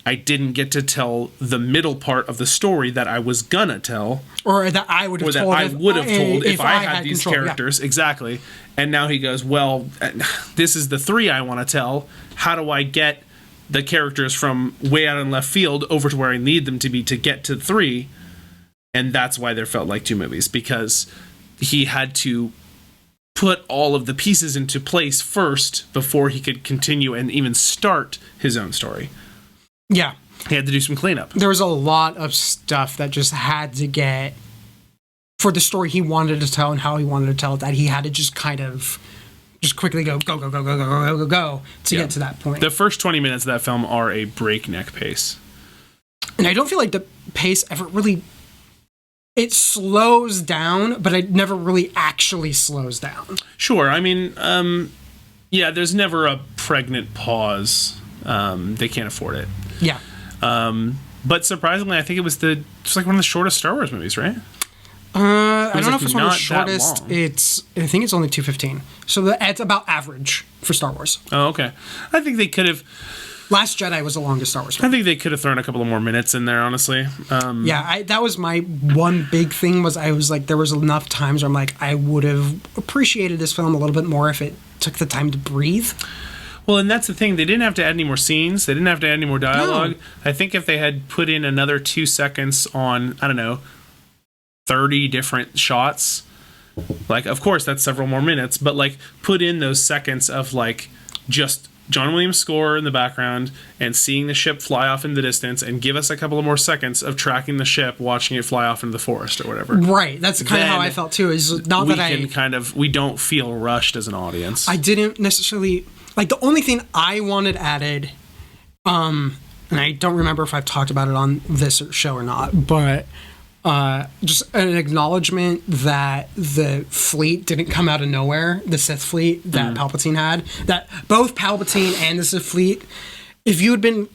I didn't get to tell the middle part of the story that I was gonna tell, or that I would have told. If I had these control, characters. Yeah. Exactly. And now he goes, well, this is the 3 I want to tell. How do I get the characters from way out in left field over to where I need them to be to get to 3? And that's why there felt like 2 movies, because he had to put all of the pieces into place first before he could continue and even start his own story. Yeah. He had to do some cleanup. There was a lot of stuff that just had to get, for the story he wanted to tell and how he wanted to tell it, that he had to just kind of just quickly go to get to that point. The first 20 minutes of that film are a breakneck pace. And I don't feel like the pace ever really, it slows down, but it never really actually slows down. Sure. I mean, there's never a pregnant pause. They can't afford it. Yeah. But surprisingly, I think it was just like one of the shortest Star Wars movies, right? I don't know if it's one of the shortest. I think it's only 2:15. So it's about average for Star Wars. Oh, okay. I think they could have. Last Jedi was the longest Star Wars film. I think they could have thrown a couple of more minutes in there, honestly. That was my one big thing. I was like, there was enough times where I'm like, I would have appreciated this film a little bit more if it took the time to breathe. Well, and that's the thing. They didn't have to add any more scenes. They didn't have to add any more dialogue. No. I think if they had put in another 2 seconds on, I don't know, 30 different shots, like, of course, that's several more minutes, but, like, put in those seconds of, like, just John Williams' score in the background and seeing the ship fly off in the distance, and give us a couple of more seconds of tracking the ship, watching it fly off into the forest or whatever. Right. That's kind of how I felt, too. Is not that we don't feel rushed as an audience. I didn't necessarily... Like, the only thing I wanted added, and I don't remember if I've talked about it on this show or not, but just an acknowledgement that the fleet didn't come out of nowhere, the Sith fleet that Palpatine had, that both Palpatine and the Sith fleet, if you had been,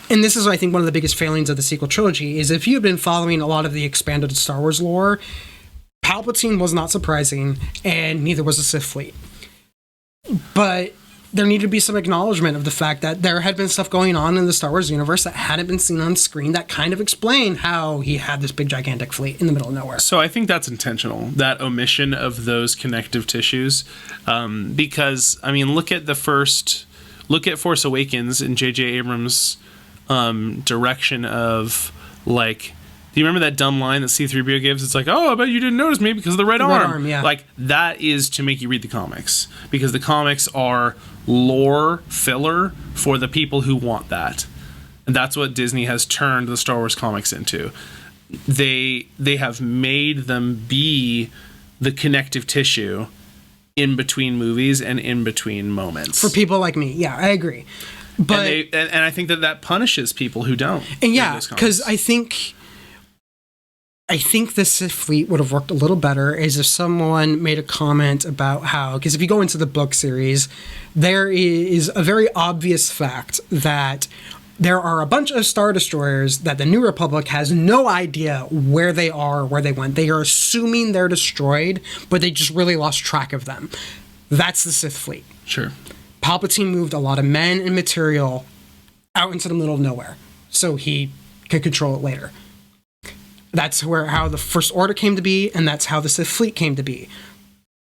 and this is, I think, one of the biggest failings of the sequel trilogy, is if you had been following a lot of the expanded Star Wars lore, Palpatine was not surprising, and neither was the Sith fleet. But there needed to be some acknowledgement of the fact that there had been stuff going on in the Star Wars universe that hadn't been seen on screen that kind of explained how he had this big gigantic fleet in the middle of nowhere. So I think that's intentional, that omission of those connective tissues, because, I mean, look at Force Awakens and J.J. Abrams' direction of, like, do you remember that dumb line that C-3PO gives? It's like, oh, I bet you didn't notice me because of the red arm. Red arm, yeah. Like, that is to make you read the comics, because the comics are lore filler for the people who want that. And that's what Disney has turned the Star Wars comics into. They have made them be the connective tissue in between movies and in between moments. For people like me, yeah, I agree. But and I think that punishes people who don't. And yeah, because I think the Sith fleet would have worked a little better is if someone made a comment about how, because if you go into the book series, there is a very obvious fact that there are a bunch of Star Destroyers that the New Republic has no idea where they are, where they went. They are assuming they're destroyed, but they just really lost track of them. That's the Sith fleet. Sure. Palpatine moved a lot of men and material out into the middle of nowhere so he could control it later. That's how the First Order came to be, and that's how the Sith fleet came to be.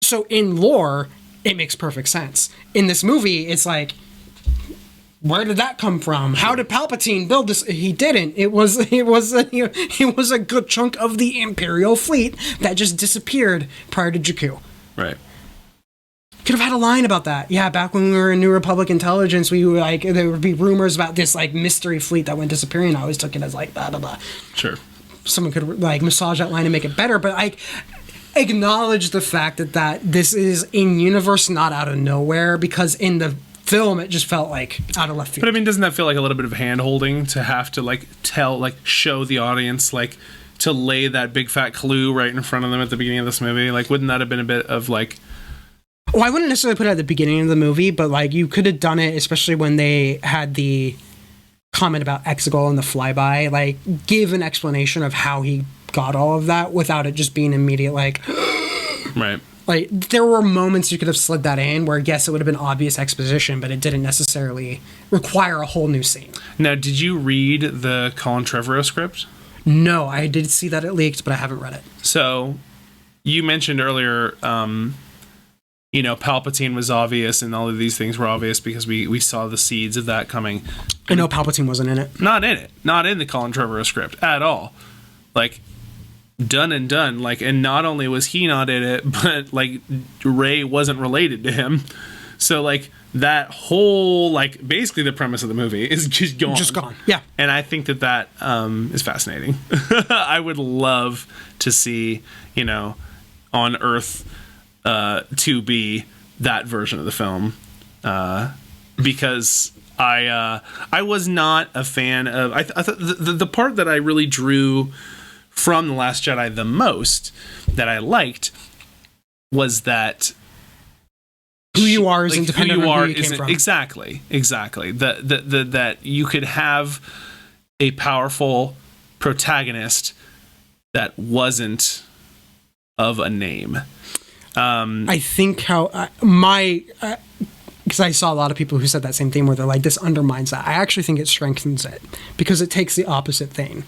So in lore, it makes perfect sense. In this movie, it's like, where did that come from? How did Palpatine build this? He didn't. It was a good chunk of the Imperial fleet that just disappeared prior to Jakku. Right. Could have had a line about that. Yeah, back when we were in New Republic intelligence, we were like, there would be rumors about this like mystery fleet that went disappearing. I always took it as like blah blah blah. Sure. someone could like massage that line and make it better, but I acknowledge the fact that this is in universe, not out of nowhere, because in the film it just felt like out of left field. But I mean, doesn't that feel like a little bit of hand holding to have to like show the audience, like to lay that big fat clue right in front of them at the beginning of this movie? Like, wouldn't that have been a bit of like... Well, I wouldn't necessarily put it at the beginning of the movie, but like you could have done it, especially when they had the comment about Exegol and the flyby, like give an explanation of how he got all of that without it just being immediate, like... Right. Like, there were moments you could have slid that in where, yes, it would have been obvious exposition, but it didn't necessarily require a whole new scene. Now, did you read the Colin Trevorrow script? No, I did see that it leaked, but I haven't read it. So, you mentioned earlier, Palpatine was obvious and all of these things were obvious because we saw the seeds of that coming. I know Palpatine wasn't in it. Not in it. Not in the Colin Trevorrow script at all. Like, done and done. Like, and not only was he not in it, but like Rey wasn't related to him. So like that whole, like, basically the premise of the movie is just gone. Just gone. Yeah. And I think that is fascinating. I would love to see, on Earth to be that version of the film, because I was not a fan of. I thought the part that I really drew from The Last Jedi the most, that I liked, was that who you are is independent of who you came from. Exactly. That you could have a powerful protagonist that wasn't of a name. I think because I saw a lot of people who said that same thing, where they're like, this undermines that. I actually think it strengthens it, because it takes the opposite thing.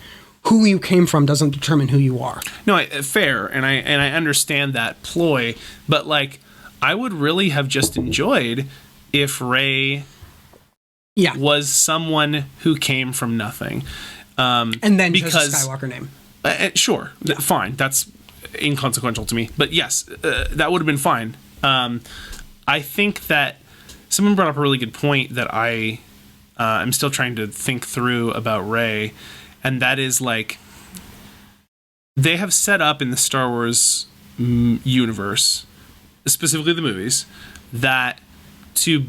Who you came from doesn't determine who you are. No, fair, and I understand that ploy, but like, I would really have just enjoyed if Rey was someone who came from nothing, and then because chose a Skywalker name. Sure, fine, that's inconsequential to me, but yes, that would have been fine. I think that someone brought up a really good point that I'm still trying to think through about Rey. And that is, like, they have set up in the Star Wars universe, specifically the movies, that to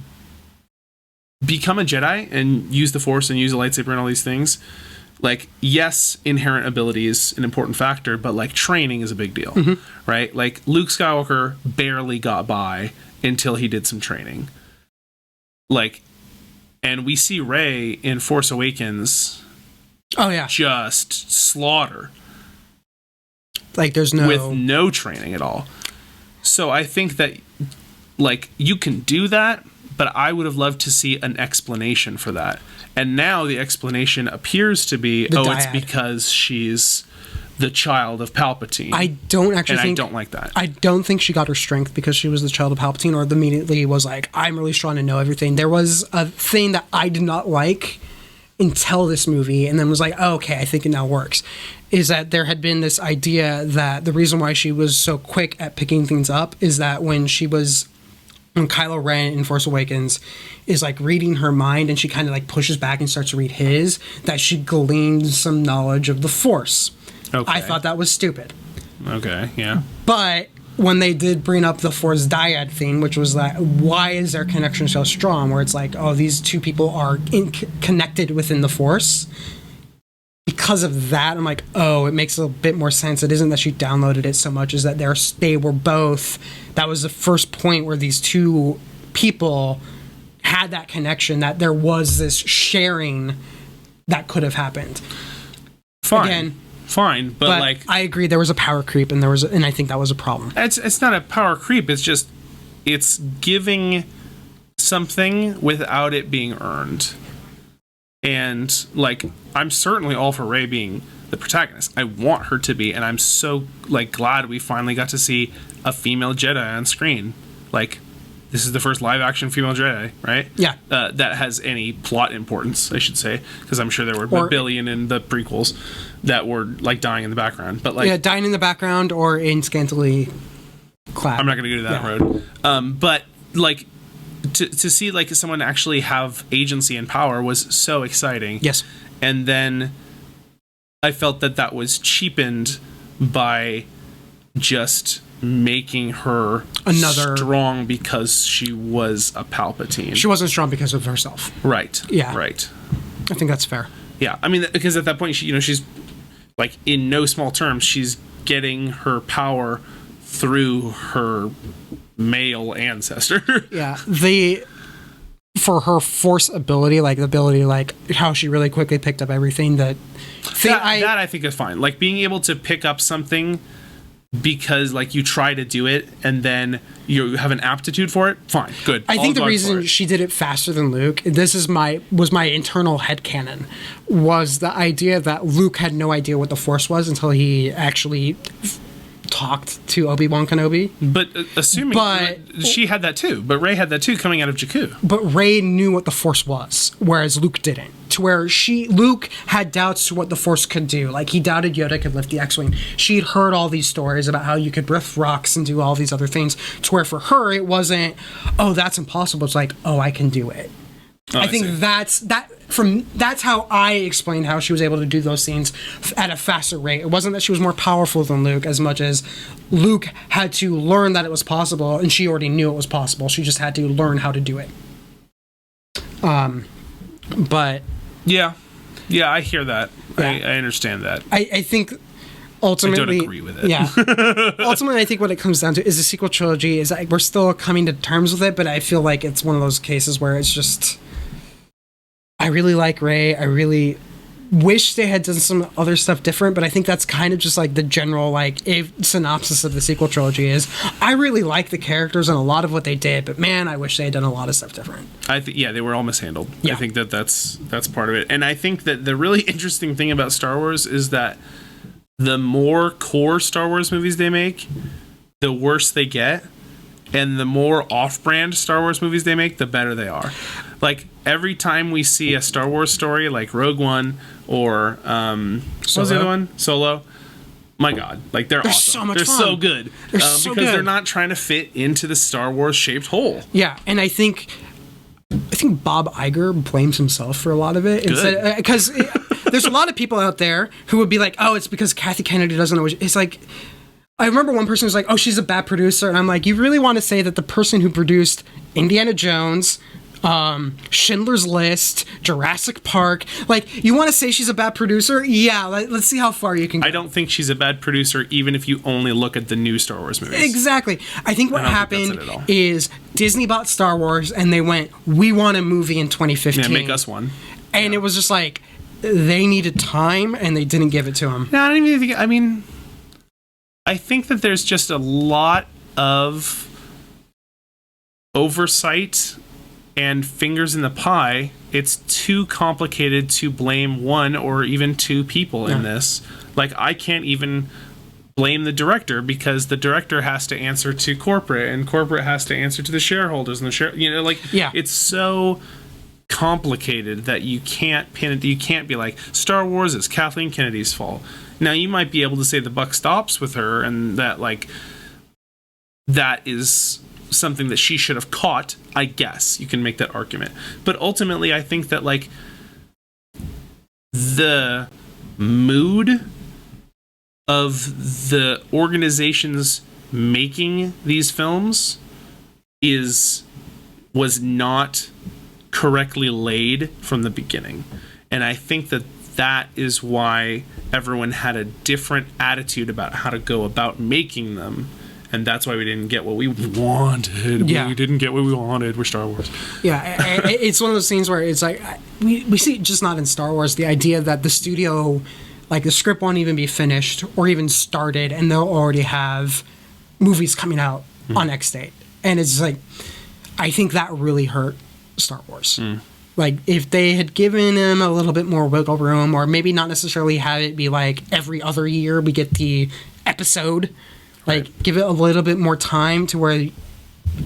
become a Jedi and use the Force and use a lightsaber and all these things, like, yes, inherent ability is an important factor, but, like, training is a big deal, right? Like, Luke Skywalker barely got by until he did some training. Like, and we see Rey in Force Awakens... Oh yeah, just slaughter. Like with no training at all. So I think that, like, you can do that, but I would have loved to see an explanation for that. And now the explanation appears to be, it's because she's the child of Palpatine. I don't like that. I don't think she got her strength because she was the child of Palpatine, or immediately was like, I'm really strong and know everything. There was a thing that I did not like until this movie, and then was like, oh, okay, I think it now works, is that there had been this idea that the reason why she was so quick at picking things up is that when Kylo Ren in Force Awakens is like reading her mind, and she kind of like pushes back and starts to read his, that she gleaned some knowledge of the Force. Okay. I thought that was stupid. Okay, yeah. But when they did bring up the Force dyad thing, which was that, why is their connection so strong? Where it's like, oh, these two people are connected within the Force. Because of that, I'm like, oh, it makes a bit more sense. It isn't that she downloaded it so much, is that they were both. That was the first point where these two people had that connection. That there was this sharing that could have happened. Fine. Again. Fine, but like, I agree, there was a power creep, and I think that was a problem. It's not a power creep. It's just it's giving something without it being earned. And like, I'm certainly all for Rey being the protagonist. I want her to be, and I'm so like glad we finally got to see a female Jedi on screen. Like, this is the first live action female Jedi, right? Yeah. That has any plot importance, I should say, because I'm sure there were a billion in the prequels that were like dying in the background. But like, dying in the background or in scantily clad. I'm not going to go to that road. But like, to see like someone actually have agency and power was so exciting. Yes. And then I felt that was cheapened by just making her strong because she was a Palpatine. She wasn't strong because of herself. Right. Yeah. Right. I think that's fair. Yeah. I mean, because at that point, she's like, in no small terms, she's getting her power through her male ancestor. Yeah. For her Force ability, like the ability, like how she really quickly picked up everything that I think is fine. Like being able to pick up something because like you try to do it and then you have an aptitude for it, fine, good. I think the reason she did it faster than Luke, this is my internal headcanon, was the idea that Luke had no idea what the Force was until he actually talked to Obi-Wan Kenobi. But she had that too. But Rey had that too coming out of Jakku. But Rey knew what the Force was, whereas Luke didn't. To where Luke had doubts to what the Force could do. Like, he doubted Yoda could lift the X-Wing. She'd heard all these stories about how you could rift rocks and do all these other things. To where for her, it wasn't, oh, that's impossible. It's like, oh, I can do it. I think that's how I explained how she was able to do those scenes at a faster rate. It wasn't that she was more powerful than Luke as much as Luke had to learn that it was possible, and she already knew it was possible. She just had to learn how to do it. But yeah, I hear that. Yeah. I understand that. I think ultimately, I don't agree with it. Yeah. Ultimately, I think what it comes down to is the sequel trilogy is like, we're still coming to terms with it, but I feel like it's one of those cases where it's just, I really like Rey. I really wish they had done some other stuff different, but I think that's kind of just like the general like synopsis of the sequel trilogy is, I really like the characters and a lot of what they did, but man, I wish they had done a lot of stuff different. They were all mishandled. Yeah. I think that's part of it. And I think that the really interesting thing about Star Wars is that the more core Star Wars movies they make, the worse they get. And the more off-brand Star Wars movies they make, the better they are. Like, every time we see a Star Wars story like Rogue One or what was the other one? Solo. My God, like they're awesome. So much they're fun. So good. They're so because good. They're not trying to fit into the Star Wars shaped hole. Yeah, and I think Bob Iger blames himself for a lot of it. Because there's a lot of people out there who would be like, oh, it's because Kathy Kennedy doesn't know. It's like, I remember one person was like, oh, she's a bad producer. And I'm like, you really want to say that the person who produced Indiana Jones, Schindler's List, Jurassic Park, like, you want to say she's a bad producer? Yeah, let's see how far you can go. I don't think she's a bad producer, even if you only look at the new Star Wars movies. Exactly. I think what happened is Disney bought Star Wars and they went, we want a movie in 2015. Yeah, make us one. And it was just like, they needed time and they didn't give it to them. No, I don't even think, I think that there's just a lot of oversight and fingers in the pie. It's too complicated to blame one or even two people in this. Like, I can't even blame the director because the director has to answer to corporate and corporate has to answer to the shareholders and it's so complicated that you can't pin it. You can't be like, Star Wars is Kathleen Kennedy's fault. Now, you might be able to say the buck stops with her and that, like, that is something that she should have caught. I guess you can make that argument. But ultimately, I think that, like, the mood of the organizations making these films was not correctly laid from the beginning. And I think that is why everyone had a different attitude about how to go about making them. And that's why we didn't get what we wanted. Yeah. We didn't get what we wanted. We're Star Wars. Yeah, it's one of those things where it's like, we see it just not in Star Wars, the idea that the studio, like, the script won't even be finished or even started, and they'll already have movies coming out on X date. And it's like, I think that really hurt Star Wars. Like, if they had given him a little bit more wiggle room, or maybe not necessarily have it be like every other year we get the episode, like, give it a little bit more time to where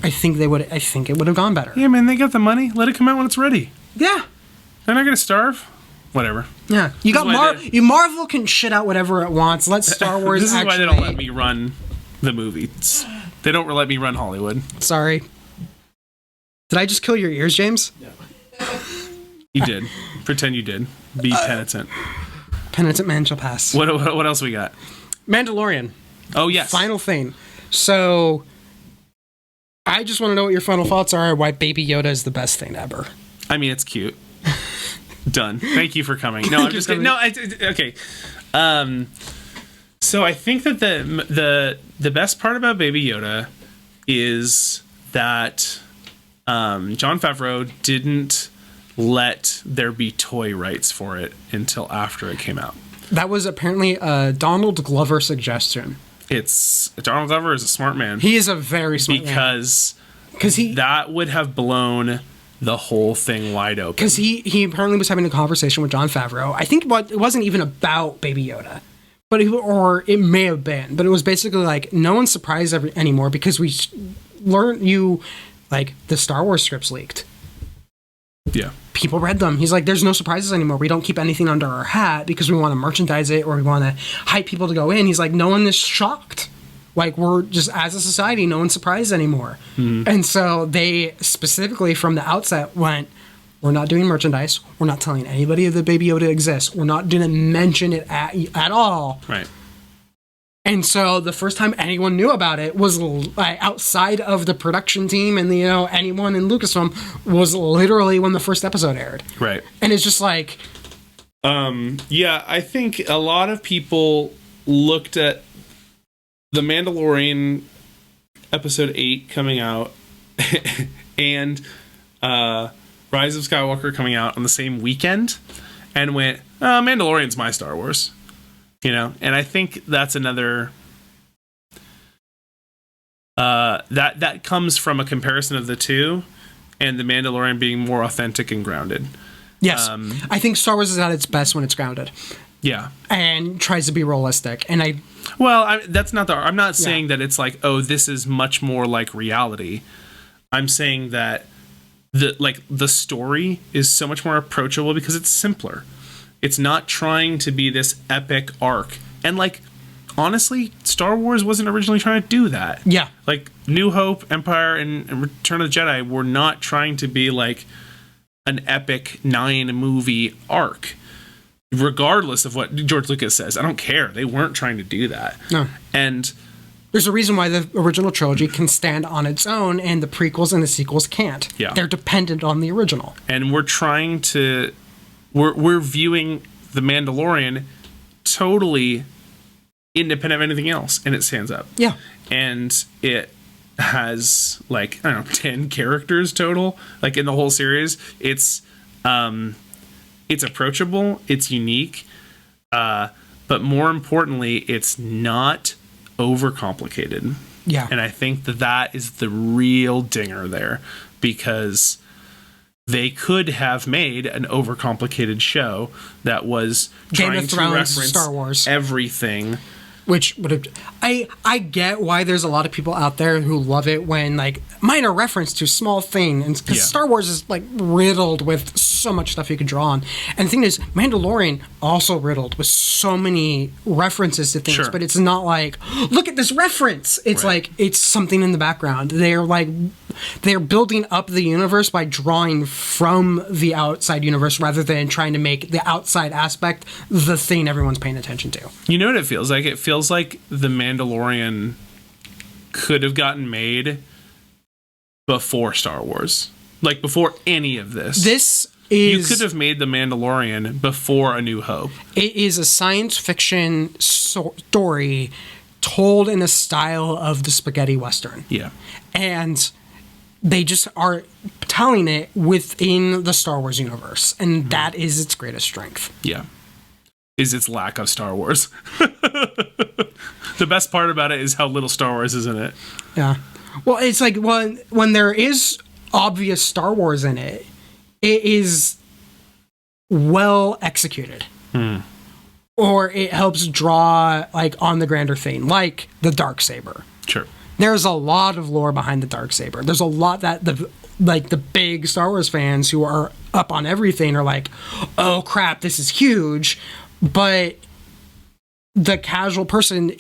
I think it would have gone better. Yeah, man, they got the money. Let it come out when it's ready. Yeah. They're not going to starve. Whatever. Yeah. Marvel can shit out whatever it wants. Let Star Wars This is why they don't let me run the movies. They don't let me run Hollywood. Sorry. Did I just kill your ears, James? You did. Pretend you did. Be penitent. Penitent man shall pass. What else we got? Mandalorian. Oh, yes. Final thing. So, I just want to know what your final thoughts are. Why Baby Yoda is the best thing ever. I mean, it's cute. Done. Thank you for coming. No, I'm just kidding. No, okay. So I think that the best part about Baby Yoda is that Jon Favreau didn't let there be toy rights for it until after it came out. That was apparently a Donald Glover suggestion. Donald Glover is a smart man. He is a very smart man. Because that would have blown the whole thing wide open. Because he apparently was having a conversation with Jon Favreau. I think it wasn't even about Baby Yoda. Or it may have been, but it was basically like, no one's surprised anymore because we learned the Star Wars scripts leaked. Yeah. People read them. He's like, there's no surprises anymore. We don't keep anything under our hat because we want to merchandise it or we want to hype people to go in. He's like, no one is shocked. Like, we're just, as a society, no one's surprised anymore. Mm-hmm. And so they specifically from the outset went, we're not doing merchandise. We're not telling anybody that Baby Yoda exists. We're not going to mention it at all. Right. And so the first time anyone knew about it was outside of the production team and anyone in Lucasfilm was literally when the first episode aired. Right. And it's just like, yeah, I think a lot of people looked at The Mandalorian episode 8 coming out and Rise of Skywalker coming out on the same weekend and went, Mandalorian's my Star Wars. And I think that's another that comes from a comparison of the two and The Mandalorian being more authentic and grounded. Yes. I think Star Wars is at its best when it's grounded. Yeah. And tries to be realistic. And that's not I'm not saying that it's like, oh, this is much more like reality. I'm saying that the story is so much more approachable because it's simpler. It's not trying to be this epic arc. And honestly, Star Wars wasn't originally trying to do that. Yeah. New Hope, Empire, and Return of the Jedi were not trying to be like an epic 9-movie arc. Regardless of what George Lucas says. I don't care. They weren't trying to do that. No. And there's a reason why the original trilogy can stand on its own and the prequels and the sequels can't. Yeah. They're dependent on the original. And we're viewing The Mandalorian totally independent of anything else, and it stands up. Yeah. And it has 10 characters total, in the whole series. It's approachable, it's unique, but more importantly, it's not overcomplicated. Yeah. And I think that is the real dinger there, because they could have made an overcomplicated show that was Game trying of Thrones, to reference Star Wars, everything. Which would have... I get why there's a lot of people out there who love it when, minor reference to small thing. And because Star Wars is, riddled with so much stuff you could draw on. And the thing is, Mandalorian also riddled with so many references to things. Sure. But it's not look at this reference! It's it's something in the background. They're building up the universe by drawing from the outside universe rather than trying to make the outside aspect the thing everyone's paying attention to. You know what it feels like? It feels like The Mandalorian could have gotten made before Star Wars. Before any of this. You could have made The Mandalorian before A New Hope. It is a science fiction story told in a style of the spaghetti western. Yeah. And they just are telling it within the Star Wars universe. And that is its greatest strength. Yeah. Is its lack of Star Wars. The best part about it is how little Star Wars is in it. Yeah. Well, it's when there is obvious Star Wars in it, it is well executed. Or it helps draw on the grander thing, like the Darksaber. Sure. There's a lot of lore behind the Darksaber. There's a lot that the big Star Wars fans who are up on everything are like, oh crap, this is huge. But the casual person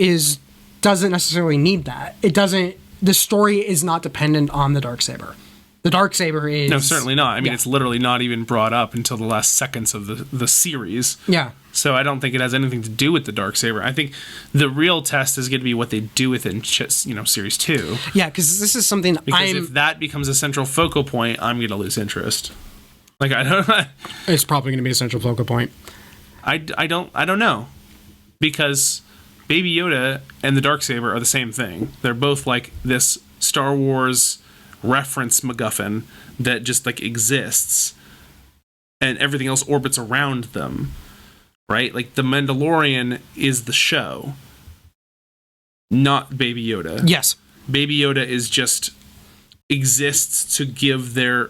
doesn't necessarily need that. The story is not dependent on the Darksaber. The Darksaber is... No, certainly not. I mean, it's literally not even brought up until the last seconds of the series. Yeah. So I don't think it has anything to do with the Darksaber. I think the real test is going to be what they do with it in series 2. Yeah, because this is something if that becomes a central focal point, I'm going to lose interest. Like, I don't. It's probably going to be a central focal point. I don't know, because Baby Yoda and the Darksaber are the same thing. They're both like this Star Wars reference MacGuffin that just like exists, and everything else orbits around them. Right? Like, the Mandalorian is the show, not Baby Yoda. Yes. Baby Yoda is just exists to give the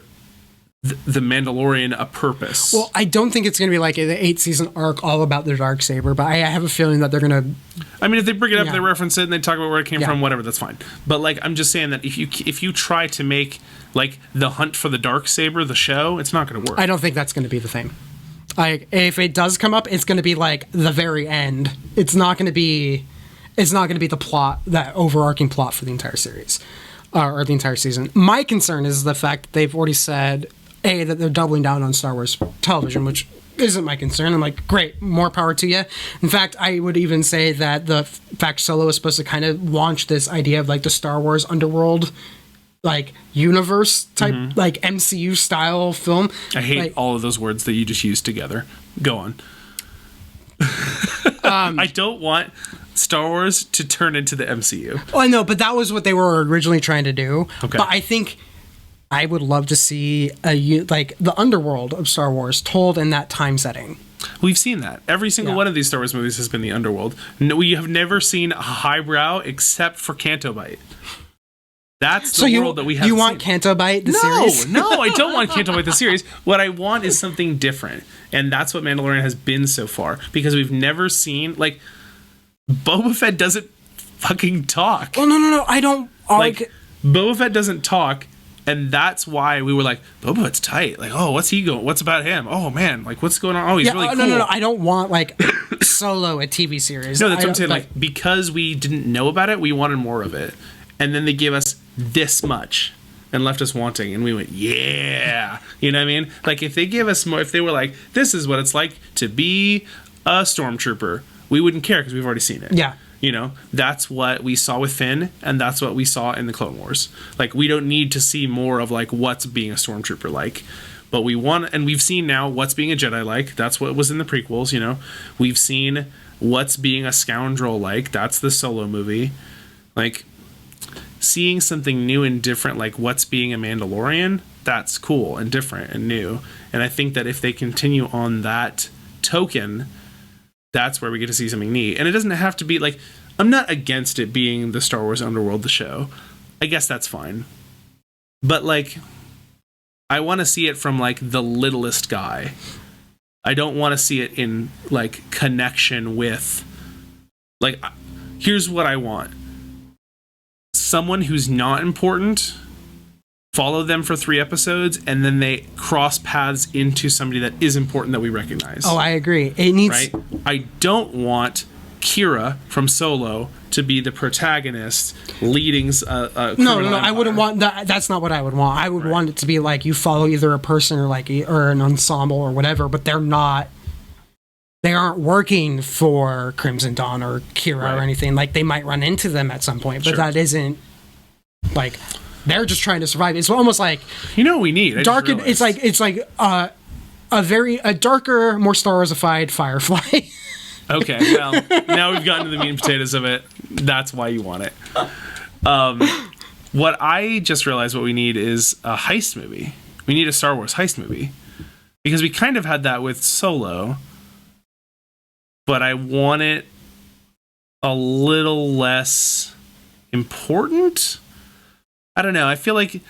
Mandalorian a purpose. Well, I don't think it's going to be like an 8-season arc all about the Darksaber, but I have a feeling that they're going to... I mean, if they bring it up, they reference it, and they talk about where it came from, whatever, that's fine. But, like, I'm just saying that if you try to make, like, the hunt for the Darksaber the show, it's not going to work. I don't think that's going to be the thing. Like, if it does come up, it's going to be like the very end. It's not going to be the plot, that overarching plot for the entire series or the entire season. My concern is the fact that they've already said that they're doubling down on Star Wars television, which isn't my concern. I'm like, great, more power to you. In fact, I would even say that the fact Solo is supposed to kind of launch this idea of like the Star Wars underworld, like universe type, like MCU style film. I hate all of those words that you just used together. Go on. I don't want Star Wars to turn into the MCU. Oh, I know, but that was what they were originally trying to do. Okay. But I think I would love to see like the underworld of Star Wars told in that time setting. We've seen that. Every single one of these Star Wars movies has been the underworld. No, we have never seen a highbrow except for Canto Bight. That's the world that we have. You want Canto Bight the series? No, I don't want Canto Bight the series. What I want is something different, and that's what Mandalorian has been so far. Because we've never seen, like, Boba Fett doesn't fucking talk. Oh no! I don't. Like, Boba Fett doesn't talk, and that's why we were like, Boba Fett's tight. Like, oh, what's he going? What's about him? Oh man, like, what's going on? Oh, he's really cool. No. I don't want like Solo a TV series. No, that's what I'm saying. Like, because we didn't know about it, we wanted more of it, and then they gave us this much and left us wanting, and we went, yeah. You know what I mean? Like, if they gave us more, if they were like, this is what it's like to be a stormtrooper, we wouldn't care because we've already seen it. Yeah. You know, that's what we saw with Finn, and that's what we saw in the Clone Wars. Like, we don't need to see more of like what's being a stormtrooper like, but we want, and we've seen now what's being a Jedi like. That's what was in the prequels. You know, we've seen what's being a scoundrel like. That's the Solo movie. Like, seeing something new and different, like what's being a Mandalorian, that's cool and different and new. And I think that if they continue on that token, that's where we get to see something neat. And it doesn't have to be like, I'm not against it being the Star Wars Underworld, the show. I guess that's fine. But like, I want to see it from like the littlest guy. I don't want to see it in like connection with, like, here's what I want. Someone who's not important, follow them for 3 episodes, and then they cross paths into somebody that is important that we recognize. Oh, I agree. It needs. Right? I don't want Kira from Solo to be the protagonist leading a No. I wouldn't want that. That's not what I would want. I would want it to be like you follow either a person or an ensemble or whatever, but they're not. They aren't working for Crimson Dawn or Kira or anything. Like, they might run into them at some point, but that isn't like they're just trying to survive. It's almost like, you know what we need. It's like a darker, more Star Warsified Firefly. Okay, well, now we've gotten to the meat and potatoes of it. That's why you want it. What I just realized what we need is a heist movie. We need a Star Wars heist movie. Because we kind of had that with Solo, but I want it a little less important. I don't know. I feel like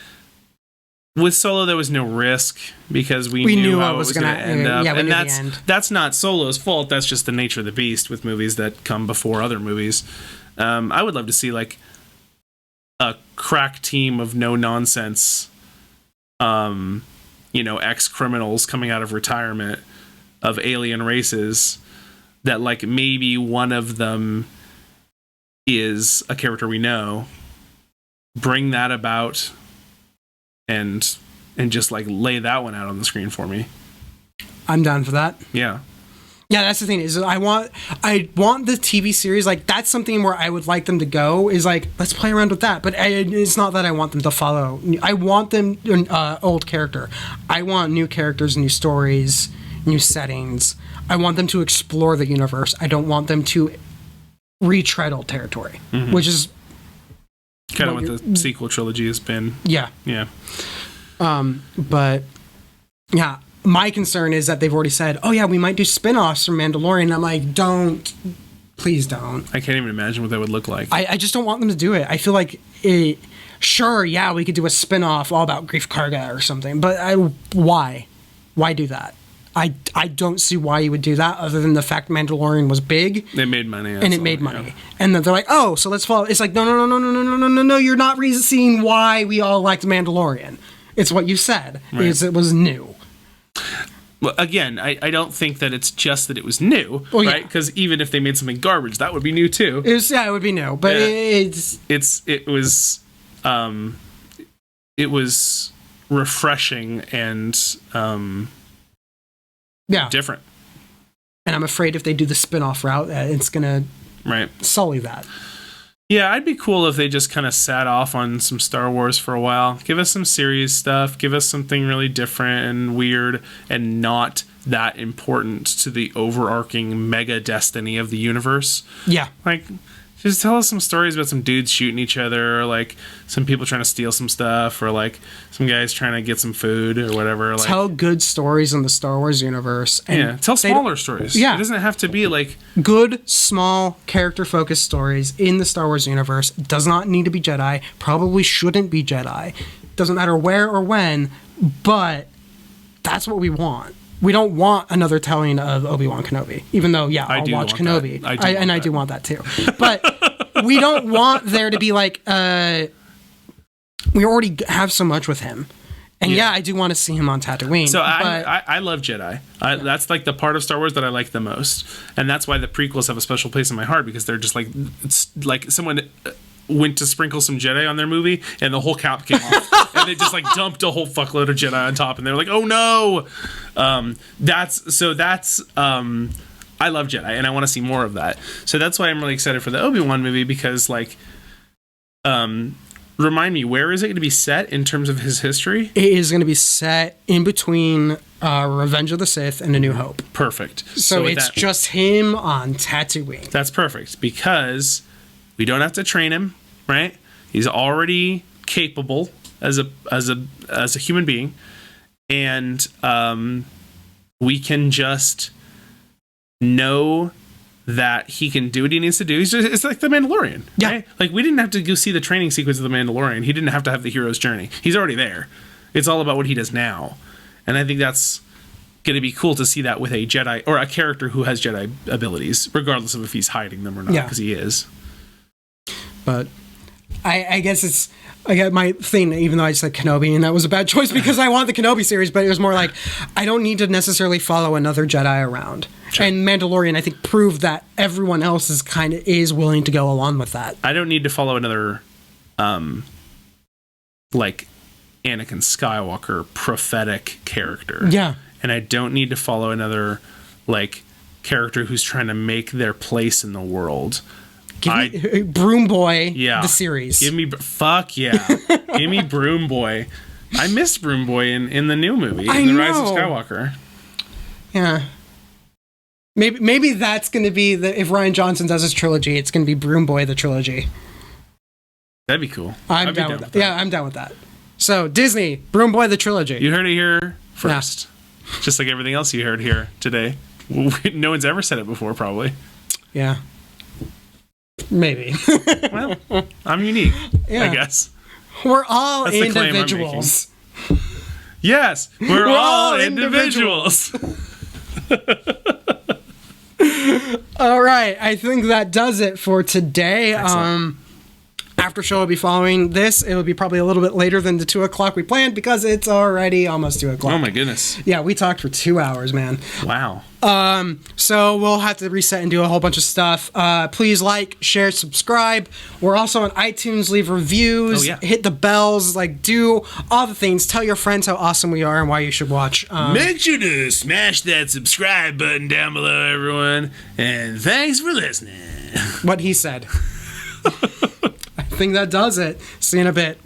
with Solo there was no risk because we knew how it was going to end up. And that's not Solo's fault. That's just the nature of the beast with movies that come before other movies. I would love to see like a crack team of no nonsense, ex-criminals coming out of retirement of alien races that like maybe one of them is a character we know. Bring that about and just like lay that one out on the screen for me. I'm down for that. Yeah. Yeah, that's the thing is I want the TV series, like that's something where I would like them to go is like let's play around with that, but it's not that I want them to follow. I want them old character. I want new characters, new stories, new settings. I want them to explore the universe. I don't want them to retread old territory, which is kind of what the sequel trilogy has been. Yeah. But yeah. My concern is that they've already said, oh, yeah, we might do spin-offs from Mandalorian. And I'm like, please don't. I can't even imagine what that would look like. I just don't want them to do it. I feel like, sure, yeah, we could do a spin-off all about Grief Karga or something. But why? Why do that? I don't see why you would do that other than the fact Mandalorian was big. They made money. And it made money. Yeah. And then they're like, oh, so let's follow. It's like, no, you're not seeing why we all liked Mandalorian. It's what you said. Right. It was new. Well, again, I don't think that it's just that it was new, right? Because even if they made something garbage, that would be new too. It would be new, but it was refreshing and different. And I'm afraid if they do the spin-off route, it's gonna sully that. Yeah, I'd be cool if they just kind of sat off on some Star Wars for a while. Give us some serious stuff. Give us something really different and weird and not that important to the overarching mega destiny of the universe. Yeah. Like, just tell us some stories about some dudes shooting each other, or like some people trying to steal some stuff, or like some guys trying to get some food or whatever. Like, tell good stories in the Star Wars universe. And tell smaller stories. Yeah. It doesn't have to be like... Good, small, character-focused stories in the Star Wars universe. Does not need to be Jedi. Probably shouldn't be Jedi. Doesn't matter where or when, but that's what we want. We don't want another telling of Obi-Wan Kenobi, even though, I'll watch Kenobi. I do want that too. But we don't want there to be like, we already have so much with him. And I do want to see him on Tatooine. So I love Jedi. That's like the part of Star Wars that I like the most. And that's why the prequels have a special place in my heart, because they're just like, it's like someone went to sprinkle some Jedi on their movie and the whole cap came off. And they just like dumped a whole fuckload of Jedi on top, and they're like, oh no. I love Jedi and I want to see more of that. So that's why I'm really excited for the Obi-Wan movie, because like, remind me, where is it going to be set in terms of his history? It is going to be set in between Revenge of the Sith and A New Hope. Perfect. So it's just him on Tatooine. That's perfect, because we don't have to train him, right? He's already capable as a human being, and we can just know that he can do what he needs to do. It's like the Mandalorian, right? Like, we didn't have to go see the training sequence of the Mandalorian. He didn't have to have the hero's journey. He's already there. It's all about what he does now. And I think that's going to be cool to see that with a Jedi, or a character who has Jedi abilities, regardless of if he's hiding them or not, because he is. But I guess I got my thing, even though I said Kenobi, and that was a bad choice because I want the Kenobi series, but it was more like, I don't need to necessarily follow another Jedi around. Sure. And Mandalorian, I think, proved that everyone else is willing to go along with that. I don't need to follow another, like, Anakin Skywalker prophetic character. Yeah. And I don't need to follow another, like, character who's trying to make their place in the world. Give me Broom Boy, the series. Give me, fuck yeah. Give me Broom Boy. I missed Broom Boy in the new movie, The Rise of Skywalker. Yeah. Maybe that's going to be if Rian Johnson does his trilogy, it's going to be Broom Boy the trilogy. That'd be cool. I'm down with that. Yeah, I'm down with that. So, Disney, Broom Boy the trilogy. You heard it here first. Yeah. Just like everything else you heard here today. No one's ever said it before, probably. Yeah. Maybe. Well, I'm unique, I guess. We're all individuals. Yes, we're all individuals. All right, I think that does it for today. after show will be following this. It will be probably a little bit later than the 2 o'clock we planned because it's already almost 2 o'clock. Oh my goodness. Yeah, we talked for 2 hours, man. Wow. So we'll have to reset and do a whole bunch of stuff. Please like, share, subscribe. We're also on iTunes. Leave reviews. Oh, yeah. Hit the bells. Like, do all the things. Tell your friends how awesome we are and why you should watch. Make sure to smash that subscribe button down below, everyone. And thanks for listening. What he said. I think that does it. See you in a bit.